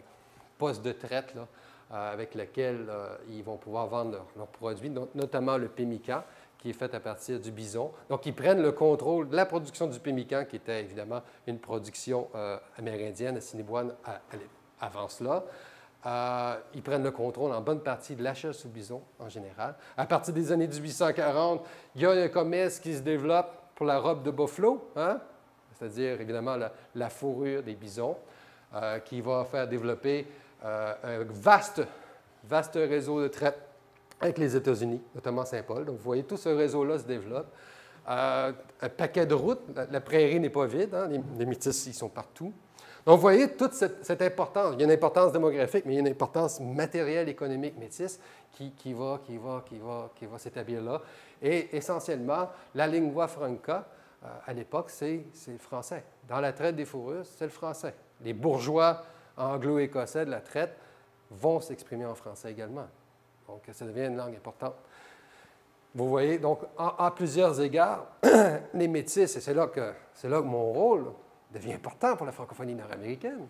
postes de traite là, avec lesquels ils vont pouvoir vendre leurs produits, notamment le pemmican, qui est fait à partir du bison. Donc, ils prennent le contrôle de la production du pemmican, qui était évidemment une production amérindienne, assiniboine avant cela. Ils prennent le contrôle en bonne partie de la chasse au bison en général. À partir des années 1840, il y a un commerce qui se développe pour la robe de buffalo, hein? C'est-à-dire évidemment la fourrure des bisons, qui va faire développer un vaste réseau de traite avec les États-Unis, notamment Saint-Paul. Donc, vous voyez, tout ce réseau-là se développe. Un paquet de routes. La prairie n'est pas vide. Hein? Les métis, ils sont partout. Donc, vous voyez toute cette importance. Il y a une importance démographique, mais il y a une importance matérielle, économique, métisse qui va s'établir là. Et essentiellement, la lingua franca, à l'époque, c'est le français. Dans la traite des fourrures, c'est le français. Les bourgeois anglo-écossais de la traite vont s'exprimer en français également. Donc, ça devient une langue importante. Vous voyez, donc, à plusieurs égards, les métis, et c'est là que mon rôle devient important pour la francophonie nord-américaine,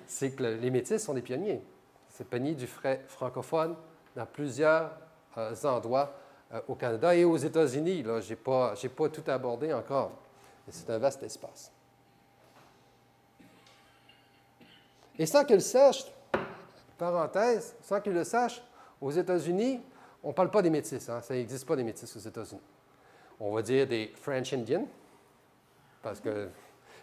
c'est que les métis sont des pionniers. C'est pionnier du francophone dans plusieurs endroits au Canada et aux États-Unis. Là, je n'ai pas tout abordé encore, mais c'est un vaste espace. Et sans qu'ils le sachent, parenthèse, sans qu'ils le sachent, aux États-Unis, on ne parle pas des métis. Hein? Ça n'existe pas des métis aux États-Unis. On va dire des French Indians,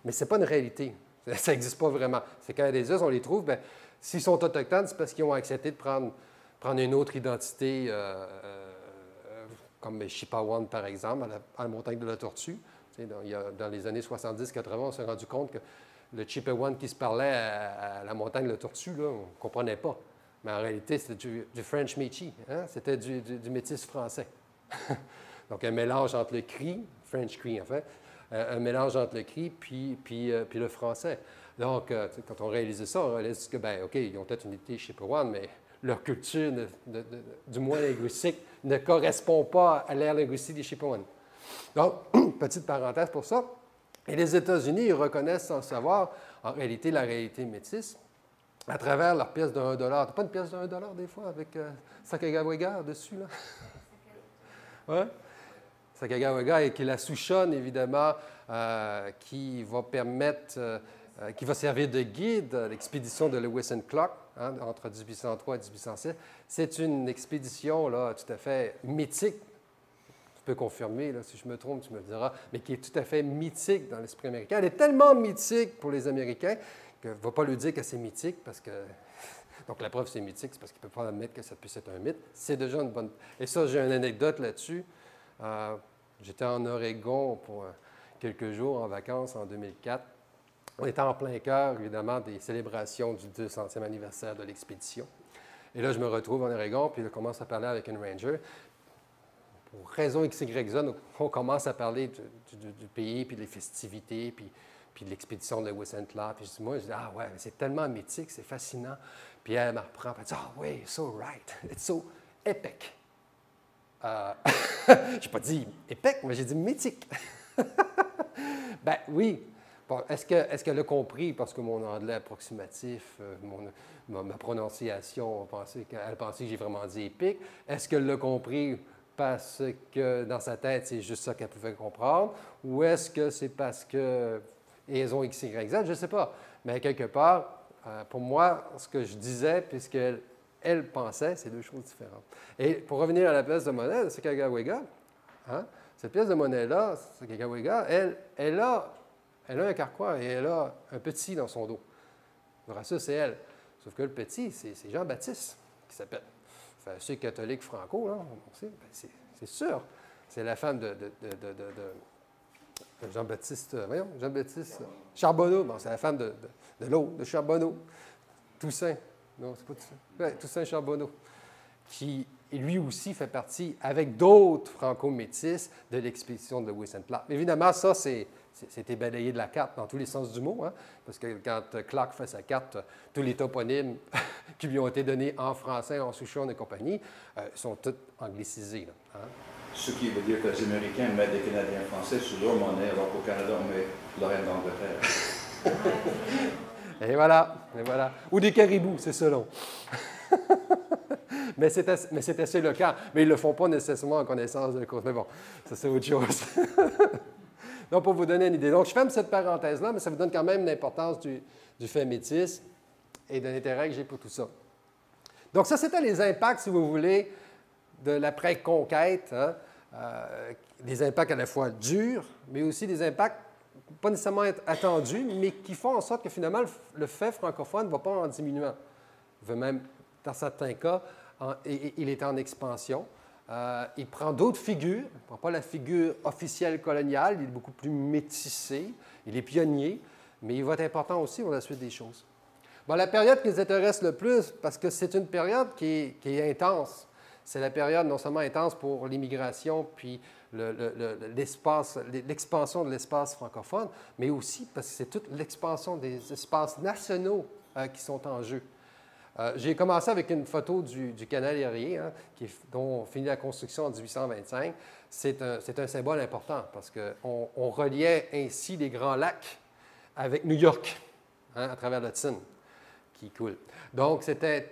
mais ce n'est pas une réalité. Ça n'existe pas vraiment. C'est quand des on les trouve, bien, s'ils sont autochtones, c'est parce qu'ils ont accepté de prendre une autre identité, comme les Chippewan, par exemple, à la montagne de la Tortue. Dans les années 70-80, on s'est rendu compte que le Chippewan qui se parlait à la montagne de la Tortue, là, on ne comprenait pas. Mais en réalité, c'était du French Métis. Hein? C'était du métis français. Donc, un mélange entre le Cri, French Cree en fait, un mélange entre le Cri puis le français. Donc, quand on réalise ça, on réalise que, bien, OK, ils ont peut-être une unité Chippewan, mais leur culture, du moins linguistique, ne correspond pas à l'ère linguistique des Chippewan. Donc, petite parenthèse pour ça. Et les États-Unis, ils reconnaissent sans le savoir, en réalité, la réalité métisse à travers leur pièce de 1 $. Tu n'as pas une pièce de 1 $ des fois avec Sacagawea dessus, là? Oui. Sacagawea, qui est la Souchonne, évidemment, qui va permettre, qui va servir de guide à l'expédition de Lewis and Clark, hein, entre 1803 et 1806. C'est une expédition là, tout à fait mythique. Tu peux confirmer, là, si je me trompe, tu me le diras, mais qui est tout à fait mythique dans l'esprit américain. Elle est tellement mythique pour les Américains que ne va pas lui dire que c'est mythique parce que... Donc, la preuve, c'est mythique, c'est parce qu'il ne peut pas admettre que ça puisse être un mythe. C'est déjà une bonne... Et ça, j'ai une anecdote là-dessus. J'étais en Oregon pour quelques jours en vacances en 2004. On était en plein cœur, évidemment, des célébrations du 200e anniversaire de l'expédition. Et là, je me retrouve en Oregon, puis je commence à parler avec une ranger. Pour raison X, Y, Z, on commence à parler du pays, puis des festivités, puis de l'expédition de Lewis and Clark. Puis je dis, ah ouais, c'est tellement mythique, c'est fascinant. Puis elle me reprend, elle dit, ah oui, it's so right, it's so epic. Je n'ai pas dit épique, mais j'ai dit mythique. Ben oui. Bon, est-ce qu'elle a compris parce que mon anglais approximatif, ma prononciation, elle pensait que j'ai vraiment dit épique? Est-ce qu'elle l'a compris parce que dans sa tête, c'est juste ça qu'elle pouvait comprendre? Ou est-ce que c'est parce que elles ont X, Y, Z? Je ne sais pas. Mais quelque part, pour moi, ce que je disais, puisqu'elle pensait, c'est deux choses différentes. Et pour revenir à la pièce de monnaie de Sacagawea, hein, cette pièce de monnaie-là, Sacagawea, elle a Elle a un carquois et elle a un petit dans son dos. Alors ça, c'est elle. Sauf que le petit, c'est Jean-Baptiste qui s'appelle. Enfin, ceux catholiques franco, là, on sait, ben c'est sûr. C'est la femme de Jean-Baptiste, Jean-Baptiste Charbonneau. Bon, c'est la femme de l'autre, de Charbonneau. Toussaint. Non, c'est pas Toussaint. Ouais, Toussaint Charbonneau. Qui, lui aussi, fait partie, avec d'autres franco-métis, de l'expédition de Lewis and Clark. Évidemment, ça, c'était balayé de la carte dans tous les sens du mot, hein, parce que quand Clark fait sa carte, tous les toponymes qui lui ont été donnés en français, en Souchon et compagnie, sont tous anglicisés. Là, hein. Ce qui veut dire que les Américains mettent des Canadiens français sur leur monnaie, alors qu'au Canada, on met la reine d'Angleterre. Et voilà, et voilà. Ou des caribous, c'est selon. Mais c'est assez local. Mais ils ne le font pas nécessairement en connaissance de cause. Mais bon, ça, c'est autre chose. Donc, pour vous donner une idée. Donc, je ferme cette parenthèse-là, mais ça vous donne quand même l'importance du fait métis et de l'intérêt que j'ai pour tout ça. Donc, ça, c'était les impacts, si vous voulez, de l'après-conquête. Hein? Des impacts à la fois durs, mais aussi des impacts pas nécessairement attendus, mais qui font en sorte que finalement, le fait francophone ne va pas en diminuant. Il va même, dans certains cas, il est en expansion. Il prend d'autres figures. Il ne prend pas la figure officielle coloniale. Il est beaucoup plus métissé. Il est pionnier, mais il va être important aussi pour la suite des choses. Bon, la période qui nous intéresse le plus, parce que c'est une période qui est intense. C'est la période non seulement intense pour l'immigration, puis l'expansion de l'espace francophone, mais aussi parce que c'est toute l'expansion des espaces nationaux qui sont en jeu. J'ai commencé avec une photo du canal Erie, hein, dont on finit la construction en 1825. C'est un symbole important parce qu'on reliait ainsi les Grands Lacs avec New York, hein, à travers l'Hudson qui coule. Donc, c'était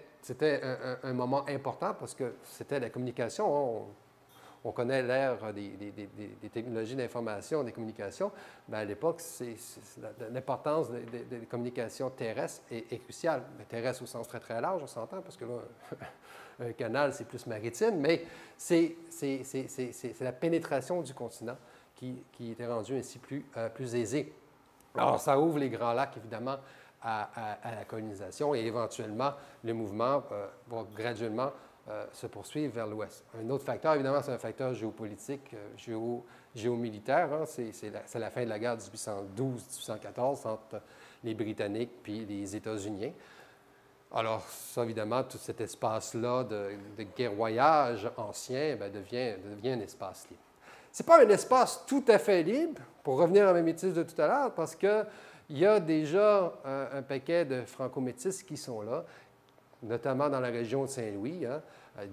un moment important parce que c'était la communication. Hein, on connaît l'ère des technologies d'information, des communications. Bien, à l'époque, l'importance des communications terrestres est cruciale. Mais terrestre au sens très, très large, on s'entend, parce que là, un canal, c'est plus maritime, mais c'est la pénétration du continent qui était rendue ainsi plus aisée. Alors, ça ouvre les Grands Lacs, évidemment, à la colonisation et éventuellement, le mouvement va graduellement se poursuivre vers l'ouest. Un autre facteur, évidemment, c'est un facteur géopolitique, géomilitaire. Hein, c'est la fin de la guerre de 1812-1814 entre les Britanniques puis les États-Unis. Alors, ça, évidemment, tout cet espace-là de guerroyage ancien devient un espace libre. Ce n'est pas un espace tout à fait libre, pour revenir à ma métisse de tout à l'heure, parce qu'il y a déjà un paquet de franco-métis qui sont là, notamment dans la région de Saint-Louis, hein,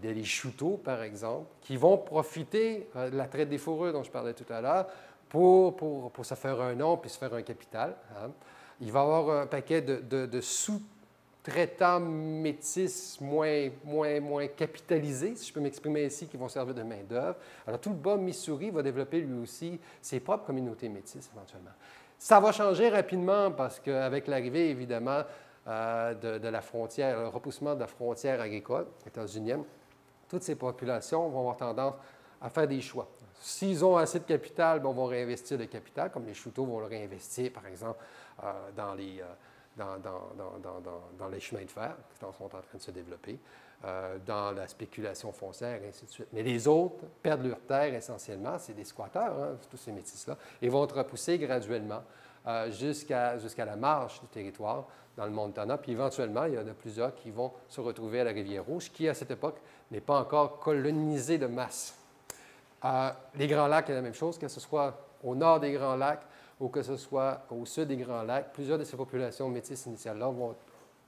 des Chouteaux, par exemple, qui vont profiter de la traite des fourrures dont je parlais tout à l'heure pour se faire un nom puis se faire un capital. Hein. Il va y avoir un paquet de sous-traitants métis moins capitalisés, si je peux m'exprimer ici, qui vont servir de main-d'œuvre. Alors, tout le bas Missouri va développer lui aussi ses propres communautés métisses, éventuellement. Ça va changer rapidement parce qu'avec l'arrivée, évidemment, de la frontière, le repoussement de la frontière agricole états-unienne, toutes ces populations vont avoir tendance à faire des choix. S'ils ont assez de capital, on va réinvestir le capital, comme les Chouteaux vont le réinvestir, par exemple, dans les chemins de fer qui sont en train de se développer, dans la spéculation foncière, et ainsi de suite. Mais les autres perdent leur terre essentiellement, c'est des squatteurs, hein, tous ces métis-là, et vont être repoussés graduellement jusqu'à la marge du territoire dans le Montana. Puis éventuellement, il y en a plusieurs qui vont se retrouver à la Rivière-Rouge, qui, à cette époque, n'est pas encore colonisée de masse. Les Grands Lacs, c'est la même chose, que ce soit au nord des Grands Lacs ou que ce soit au sud des Grands Lacs. Plusieurs de ces populations métisses initiales-là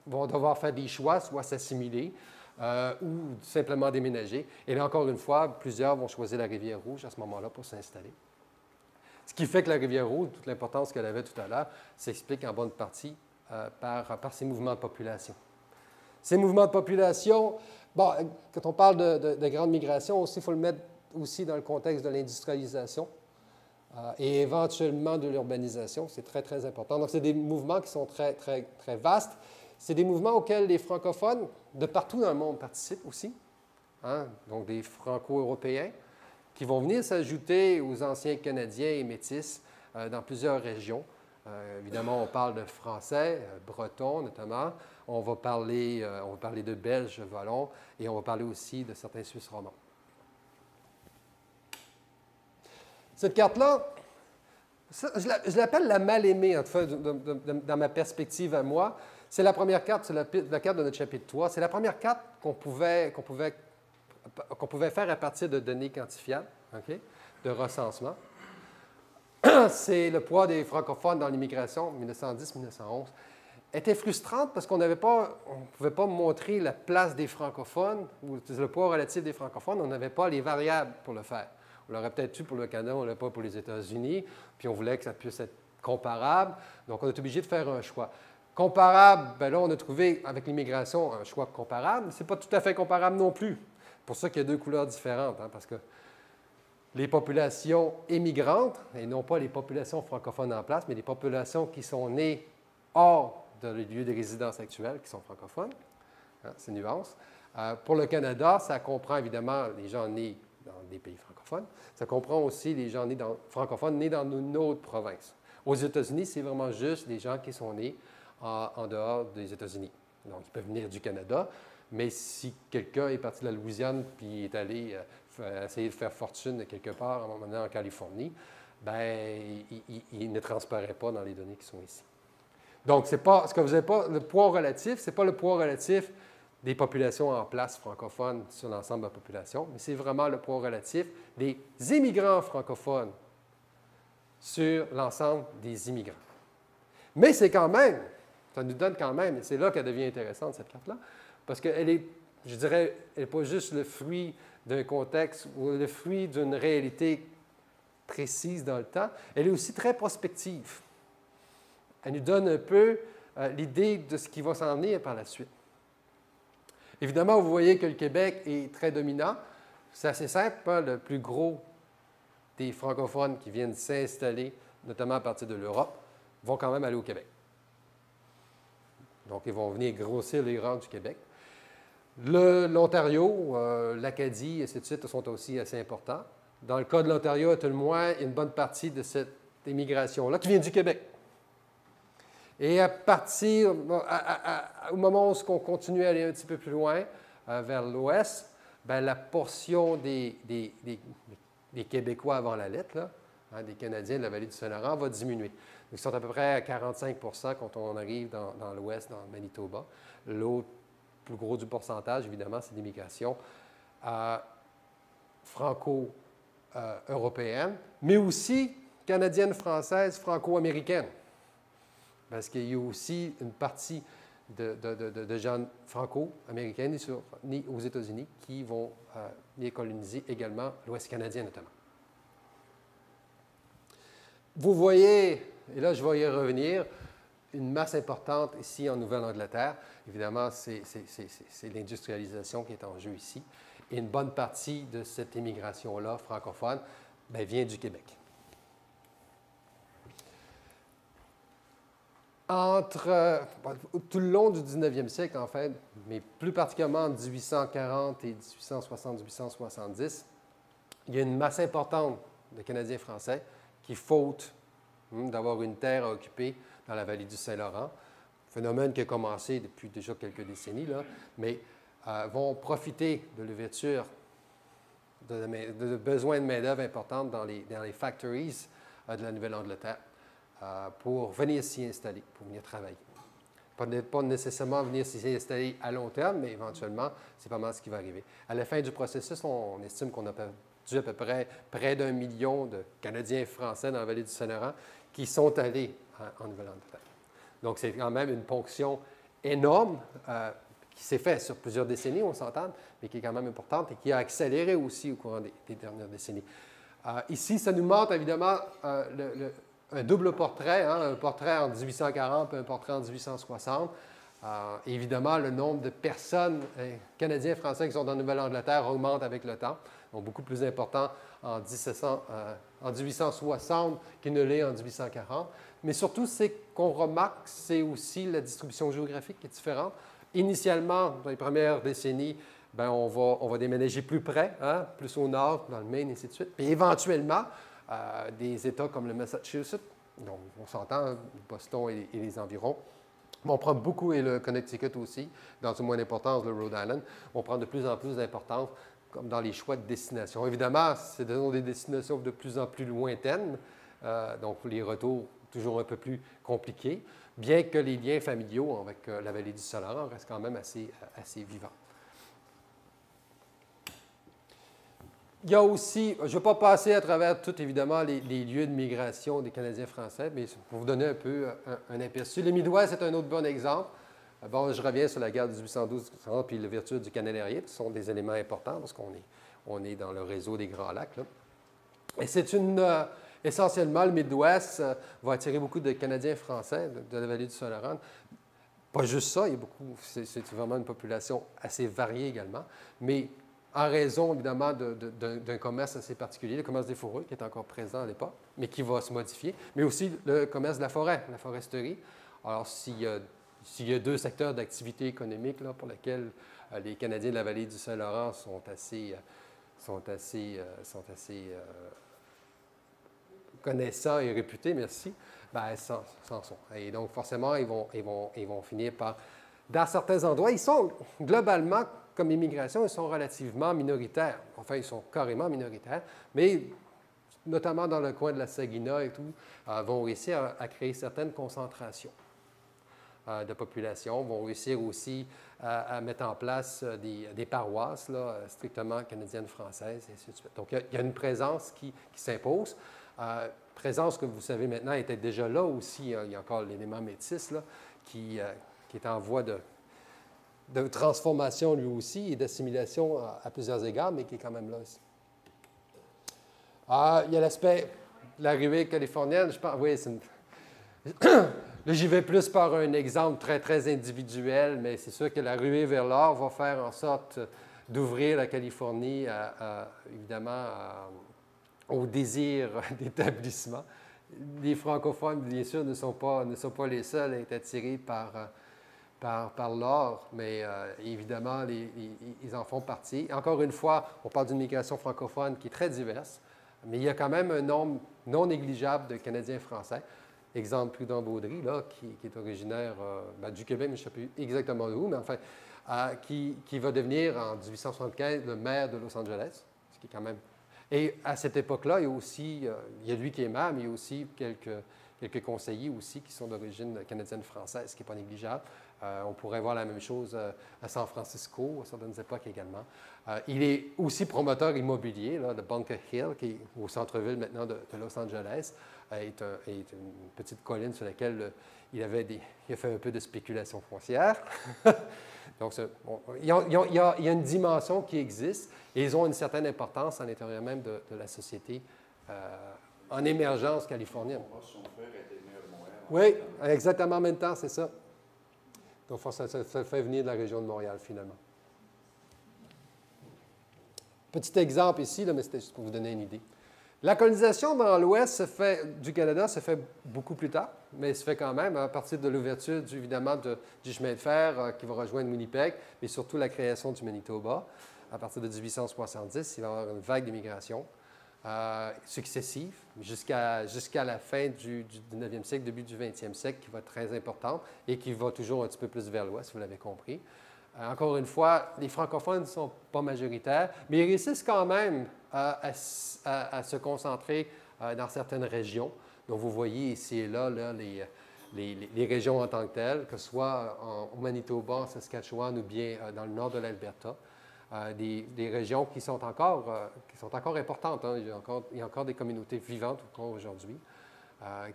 vont devoir faire des choix, soit s'assimiler ou simplement déménager. Et là, encore une fois, plusieurs vont choisir la Rivière-Rouge à ce moment-là pour s'installer. Ce qui fait que la Rivière-Rouge, toute l'importance qu'elle avait tout à l'heure, s'explique en bonne partie par ces mouvements de population. Ces mouvements de population, bon, quand on parle de grande migration, aussi, il faut le mettre aussi dans le contexte de l'industrialisation et éventuellement de l'urbanisation. C'est très, très important. Donc, c'est des mouvements qui sont très, très, très vastes. C'est des mouvements auxquels les francophones de partout dans le monde participent aussi, hein? Donc des franco-européens qui vont venir s'ajouter aux anciens Canadiens et métis dans plusieurs régions Évidemment, on parle de français, breton notamment. On va parler de belge wallon et on va parler aussi de certains Suisses romands. Cette carte-là, je l'appelle la mal-aimée, en fait, dans ma perspective à moi. C'est la première carte, c'est la carte de notre chapitre 3. C'est la première carte qu'on pouvait faire à partir de données quantifiables, okay, de recensement. C'est le poids des francophones dans l'immigration, 1910-1911. Était frustrante parce qu'on ne pouvait pas montrer la place des francophones ou le poids relatif des francophones. On n'avait pas les variables pour le faire. On l'aurait peut-être eu pour le Canada, on ne l'a pas pour les États-Unis, puis on voulait que ça puisse être comparable. Donc, on est obligé de faire un choix. Comparable, bien là, on a trouvé avec l'immigration un choix comparable, mais ce n'est pas tout à fait comparable non plus. C'est pour ça qu'il y a deux couleurs différentes, hein, parce que les populations émigrantes, et non pas les populations francophones en place, mais les populations qui sont nées hors de le lieu de résidence actuel, qui sont francophones, hein, c'est une nuance. Pour le Canada, ça comprend évidemment les gens nés dans des pays francophones. Ça comprend aussi les gens francophones nés dans une autre province. Aux États-Unis, c'est vraiment juste les gens qui sont nés en dehors des États-Unis. Donc, ils peuvent venir du Canada, mais si quelqu'un est parti de la Louisiane puis est allé essayer de faire fortune quelque part, à un moment donné en Californie, bien, il ne transparaît pas dans les données qui sont ici. Donc, ce que vous n'avez pas, le poids relatif, ce n'est pas le poids relatif des populations en place francophones sur l'ensemble de la population, mais c'est vraiment le poids relatif des immigrants francophones sur l'ensemble des immigrants. Mais c'est quand même, ça nous donne quand même, et c'est là qu'elle devient intéressante, cette carte-là, parce qu'elle est, je dirais, elle n'est pas juste le fruit d'un contexte ou le fruit d'une réalité précise dans le temps, elle est aussi très prospective. Elle nous donne un peu l'idée de ce qui va s'en venir par la suite. Évidemment, vous voyez que le Québec est très dominant. C'est assez simple, hein? Le plus gros des francophones qui viennent s'installer, notamment à partir de l'Europe, vont quand même aller au Québec. Donc, ils vont venir grossir les rangs du Québec. L'Ontario, l'Acadie, et ainsi de suite, sont aussi assez importants. Dans le cas de l'Ontario, à tout le moins, il y a une bonne partie de cette immigration-là qui vient du Québec. Et à partir, au moment où on continue à aller un petit peu plus loin, vers l'ouest, bien, la portion des Québécois avant la lettre, là, hein, des Canadiens de la vallée du Saint-Laurent, va diminuer. Donc, ils sont à peu près à 45 quand on arrive dans l'ouest, dans le Manitoba. L'autre plus gros du pourcentage, évidemment, c'est l'immigration franco-européenne, mais aussi canadienne, française, franco-américaine. Parce qu'il y a aussi une partie de gens franco-américains nés aux États-Unis qui vont venir coloniser également l'Ouest canadien notamment. Vous voyez, et là je vais y revenir, une masse importante ici en Nouvelle-Angleterre. Évidemment, c'est l'industrialisation qui est en jeu ici. Et une bonne partie de cette immigration-là francophone bien, vient du Québec. Tout le long du 19e siècle, en fait, mais plus particulièrement en 1840 et 1860-1870, il y a une masse importante de Canadiens français qui, faute d'avoir une terre à occuper dans la vallée du Saint-Laurent, phénomène qui a commencé depuis déjà quelques décennies, là, mais vont profiter de l'ouverture de besoins de main-d'œuvre importantes dans les factories de la Nouvelle-Angleterre. Pour venir s'y installer, pour venir travailler. Pas nécessairement venir s'y installer à long terme, mais éventuellement, c'est pas mal ce qui va arriver. À la fin du processus, on estime qu'on a perdu à peu près d'1 million de Canadiens français dans la vallée du Saint-Laurent qui sont allés en Nouvelle-Angleterre. Donc, c'est quand même une ponction énorme qui s'est faite sur plusieurs décennies, on s'entend, mais qui est quand même importante et qui a accéléré aussi au courant des dernières décennies. Ici, ça nous montre évidemment un double portrait, hein, un portrait en 1840 et un portrait en 1860. Évidemment, le nombre de personnes, Canadiens et Français qui sont en Nouvelle-Angleterre augmente avec le temps, donc beaucoup plus important en 1860 qu'il ne l'est en 1840. Mais surtout, c'est qu'on remarque, c'est aussi la distribution géographique qui est différente. Initialement, dans les premières décennies, bien, on va déménager plus près, hein, plus au nord, dans le Maine, et ainsi de suite. Puis éventuellement, des États comme le Massachusetts Donc, on s'entend, Boston et les environs. Mais on prend beaucoup, et le Connecticut aussi, dans une moindre importance, le Rhode Island, on prend de plus en plus d'importance comme dans les choix de destination. Évidemment, c'est des destinations de plus en plus lointaines, donc les retours toujours un peu plus compliqués, bien que les liens familiaux avec la vallée du Saint-Laurent restent quand même assez vivants. Il y a aussi, je ne vais pas passer à travers tout, évidemment, les lieux de migration des Canadiens français, mais pour vous donner un peu un aperçu. Le Midwest est un autre bon exemple. Bon, je reviens sur la guerre de 1812 puis l'ouverture du canal aérien, ce sont des éléments importants parce qu'on est dans le réseau des Grands Lacs, là. Et c'est essentiellement, le Midwest va attirer beaucoup de Canadiens français de la vallée du Saint-Laurent. Pas juste ça, il y a beaucoup, c'est vraiment une population assez variée également, mais en raison, évidemment, d'un commerce assez particulier, le commerce des fourrures, qui est encore présent à l'époque, mais qui va se modifier, mais aussi le commerce de la forêt, la foresterie. Alors, s'il y a deux secteurs d'activité économique là, pour lesquels les Canadiens de la vallée du Saint-Laurent sont assez connaissants et réputés, merci, bien, s'en sont. Et donc, forcément, ils vont finir par, dans certains endroits, ils sont globalement, comme immigration, ils sont relativement minoritaires. Enfin, ils sont carrément minoritaires, mais notamment dans le coin de la Saginaw et tout, vont réussir à créer certaines concentrations de population, vont réussir aussi à mettre en place des paroisses là, strictement canadiennes-françaises, et ainsi de suite. Donc, il y a une présence qui s'impose. Présence que vous savez maintenant était déjà là aussi. Il y a encore l'élément métis là, qui est en voie de transformation lui aussi et d'assimilation à plusieurs égards, mais qui est quand même là aussi. Il y a l'aspect de la ruée californienne. Je pense, oui, là, j'y vais plus par un exemple très, très individuel, mais c'est sûr que la ruée vers l'or va faire en sorte d'ouvrir la Californie, évidemment, au désir d'établissement. Les francophones, bien sûr, ne sont pas les seuls à être attirés par l'or, mais évidemment, ils en font partie. Encore une fois, on parle d'une migration francophone qui est très diverse, mais il y a quand même un nombre non négligeable de Canadiens français. Exemple, Prudent Baudry, là, qui est originaire du Québec, mais je ne sais plus exactement où, mais enfin, qui va devenir en 1875 le maire de Los Angeles, ce qui est quand même... Et à cette époque-là, il y a lui qui est maire, mais il y a aussi quelques conseillers aussi qui sont d'origine canadienne-française, ce qui n'est pas négligeable. On pourrait voir la même chose à San Francisco, à certaines époques également. Il est aussi promoteur immobilier là, de Bunker Hill, qui est au centre-ville maintenant de Los Angeles, est une petite colline sur laquelle il a fait un peu de spéculation foncière. Donc, il y a une dimension qui existe et ils ont une certaine importance à l'intérieur même de la société en émergence californienne. Son frère était maire de Montréal. Oui, exactement en même temps, c'est ça. Donc, ça fait venir de la région de Montréal, finalement. Petit exemple ici, là, mais c'était juste pour vous donner une idée. La colonisation dans l'ouest du Canada se fait beaucoup plus tard, mais se fait quand même à partir de l'ouverture, évidemment, du chemin de fer qui va rejoindre Winnipeg, mais surtout la création du Manitoba. À partir de 1870, il va y avoir une vague d'immigration successive jusqu'à la fin du 19e siècle, début du 20e siècle, qui va être très importante et qui va toujours un petit peu plus vers l'ouest, vous l'avez compris. Encore une fois, les francophones ne sont pas majoritaires, mais ils réussissent quand même à se concentrer dans certaines régions. Donc, vous voyez ici et là, les régions en tant que telles, que ce soit au Manitoba, en Saskatchewan ou bien dans le nord de l'Alberta. Des régions qui sont encore importantes. Hein. Il y a encore des communautés vivantes encore aujourd'hui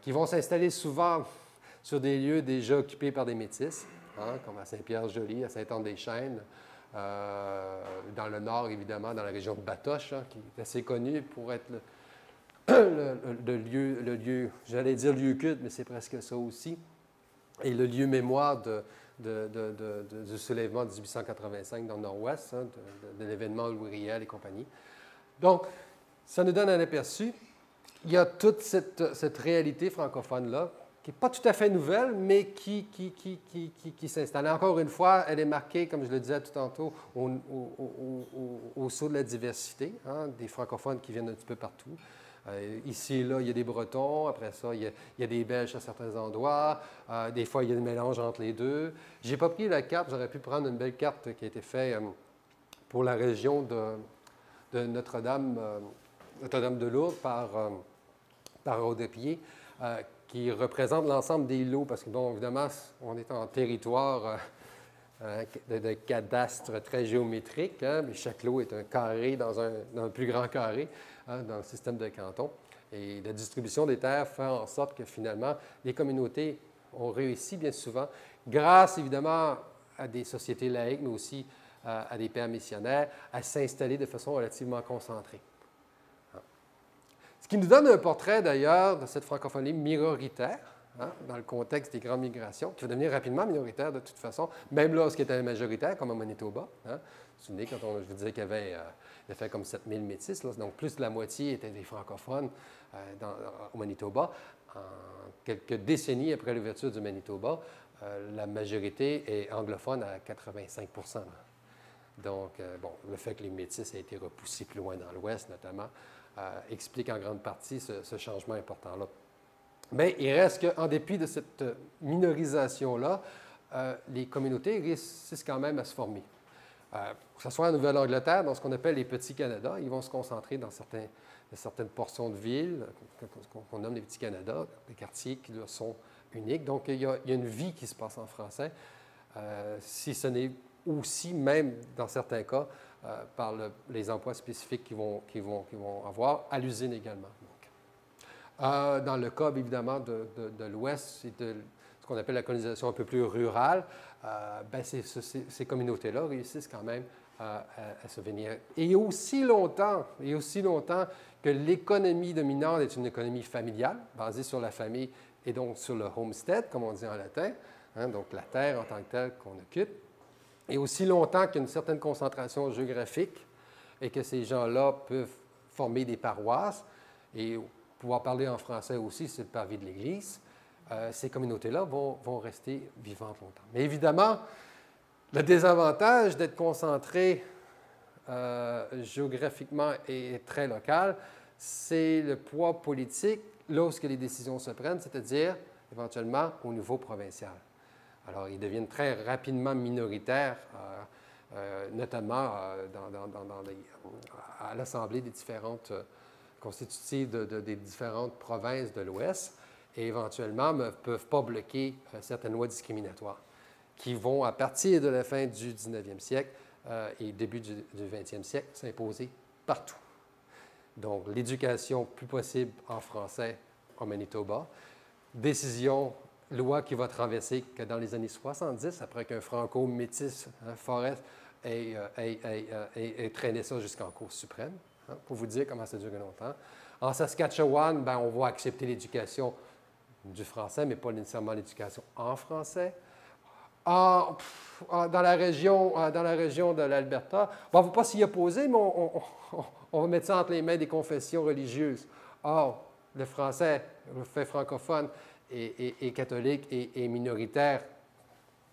qui vont s'installer souvent sur des lieux déjà occupés par des métis, hein, comme à Saint-Pierre-Joli, à Sainte-Anne-des-Chênes, dans le nord, évidemment, dans la région de Batoche, hein, qui est assez connue pour être le lieu, j'allais dire lieu culte, mais c'est presque ça aussi, et le lieu mémoire du soulèvement de 1885 dans le Nord-Ouest, hein, de l'événement Louis Riel et compagnie. Donc, ça nous donne un aperçu. Il y a toute cette réalité francophone-là, qui n'est pas tout à fait nouvelle, mais qui s'installe. Encore une fois, elle est marquée, comme je le disais tout tantôt, au saut de la diversité, hein, des francophones qui viennent un petit peu partout. Ici et là, il y a des Bretons. Après ça, il y a des Belges à certains endroits. Des fois, il y a des mélanges entre les deux. Je n'ai pas pris la carte. J'aurais pu prendre une belle carte qui a été faite pour la région de Notre-Dame de Lourdes par Audepied, qui représente l'ensemble des lots, parce que, bon, évidemment, on est en territoire de cadastre très géométrique, hein, mais chaque lot est un carré dans un plus grand carré, hein, dans le système de canton. Et la distribution des terres fait en sorte que, finalement, les communautés ont réussi bien souvent, grâce, évidemment, à des sociétés laïques, mais aussi à des pères missionnaires, à s'installer de façon relativement concentrée. Ce qui nous donne un portrait, d'ailleurs, de cette francophonie minoritaire, hein, dans le contexte des grandes migrations, qui va devenir rapidement minoritaire de toute façon, même lorsqu'il était majoritaire, comme au Manitoba. Hein. Vous vous souvenez, quand je vous disais qu'il y avait fait comme 7000 métis, là, donc plus de la moitié étaient des francophones au Manitoba. En quelques décennies après l'ouverture du Manitoba, la majorité est anglophone à 85 %. Donc, bon, le fait que les métis aient été repoussés plus loin dans l'Ouest, notamment, explique en grande partie ce changement important-là. Mais il reste qu'en dépit de cette minorisation-là, les communautés réussissent quand même à se former. Que ce soit en Nouvelle-Angleterre, dans ce qu'on appelle les petits Canada, ils vont se concentrer dans certaines portions de villes, qu'on nomme les petits Canada, des quartiers qui leur sont uniques. Donc, il y a une vie qui se passe en français, si ce n'est aussi, même dans certains cas, par les emplois spécifiques qu'ils vont avoir à l'usine également. Donc, dans le cas, évidemment, de l'Ouest et de ce qu'on appelle la colonisation un peu plus rurale, ben ces communautés-là réussissent quand même à se venir. Et aussi longtemps que l'économie dominante est une économie familiale, basée sur la famille et donc sur le homestead, comme on dit en latin, hein, donc la terre en tant que telle qu'on occupe. Et aussi longtemps qu'il y a une certaine concentration géographique et que ces gens-là peuvent former des paroisses et pouvoir parler en français aussi, c'est le parvis de l'Église, ces communautés-là vont rester vivantes longtemps. Mais évidemment, le désavantage d'être concentré géographiquement et très local, c'est le poids politique lorsque les décisions se prennent, c'est-à-dire éventuellement au niveau provincial. Alors, ils deviennent très rapidement minoritaires, notamment à l'Assemblée des différentes constitutives des différentes provinces de l'Ouest, et éventuellement ne peuvent pas bloquer certaines lois discriminatoires qui vont, à partir de la fin du 19e siècle et début du 20e siècle, s'imposer partout. Donc, l'éducation plus possible en français au Manitoba, loi qui va traverser que dans les années 70, après qu'un franco-métis, Forrest, ait traîné ça jusqu'en Cour suprême, hein, pour vous dire comment ça dure longtemps. En Saskatchewan, ben, on va accepter l'éducation du français, mais pas nécessairement l'éducation en français. Dans la région de l'Alberta, on ne va pas s'y opposer, mais on va mettre ça entre les mains des confessions religieuses. Or, le français, le fait francophone, et catholique et minoritaire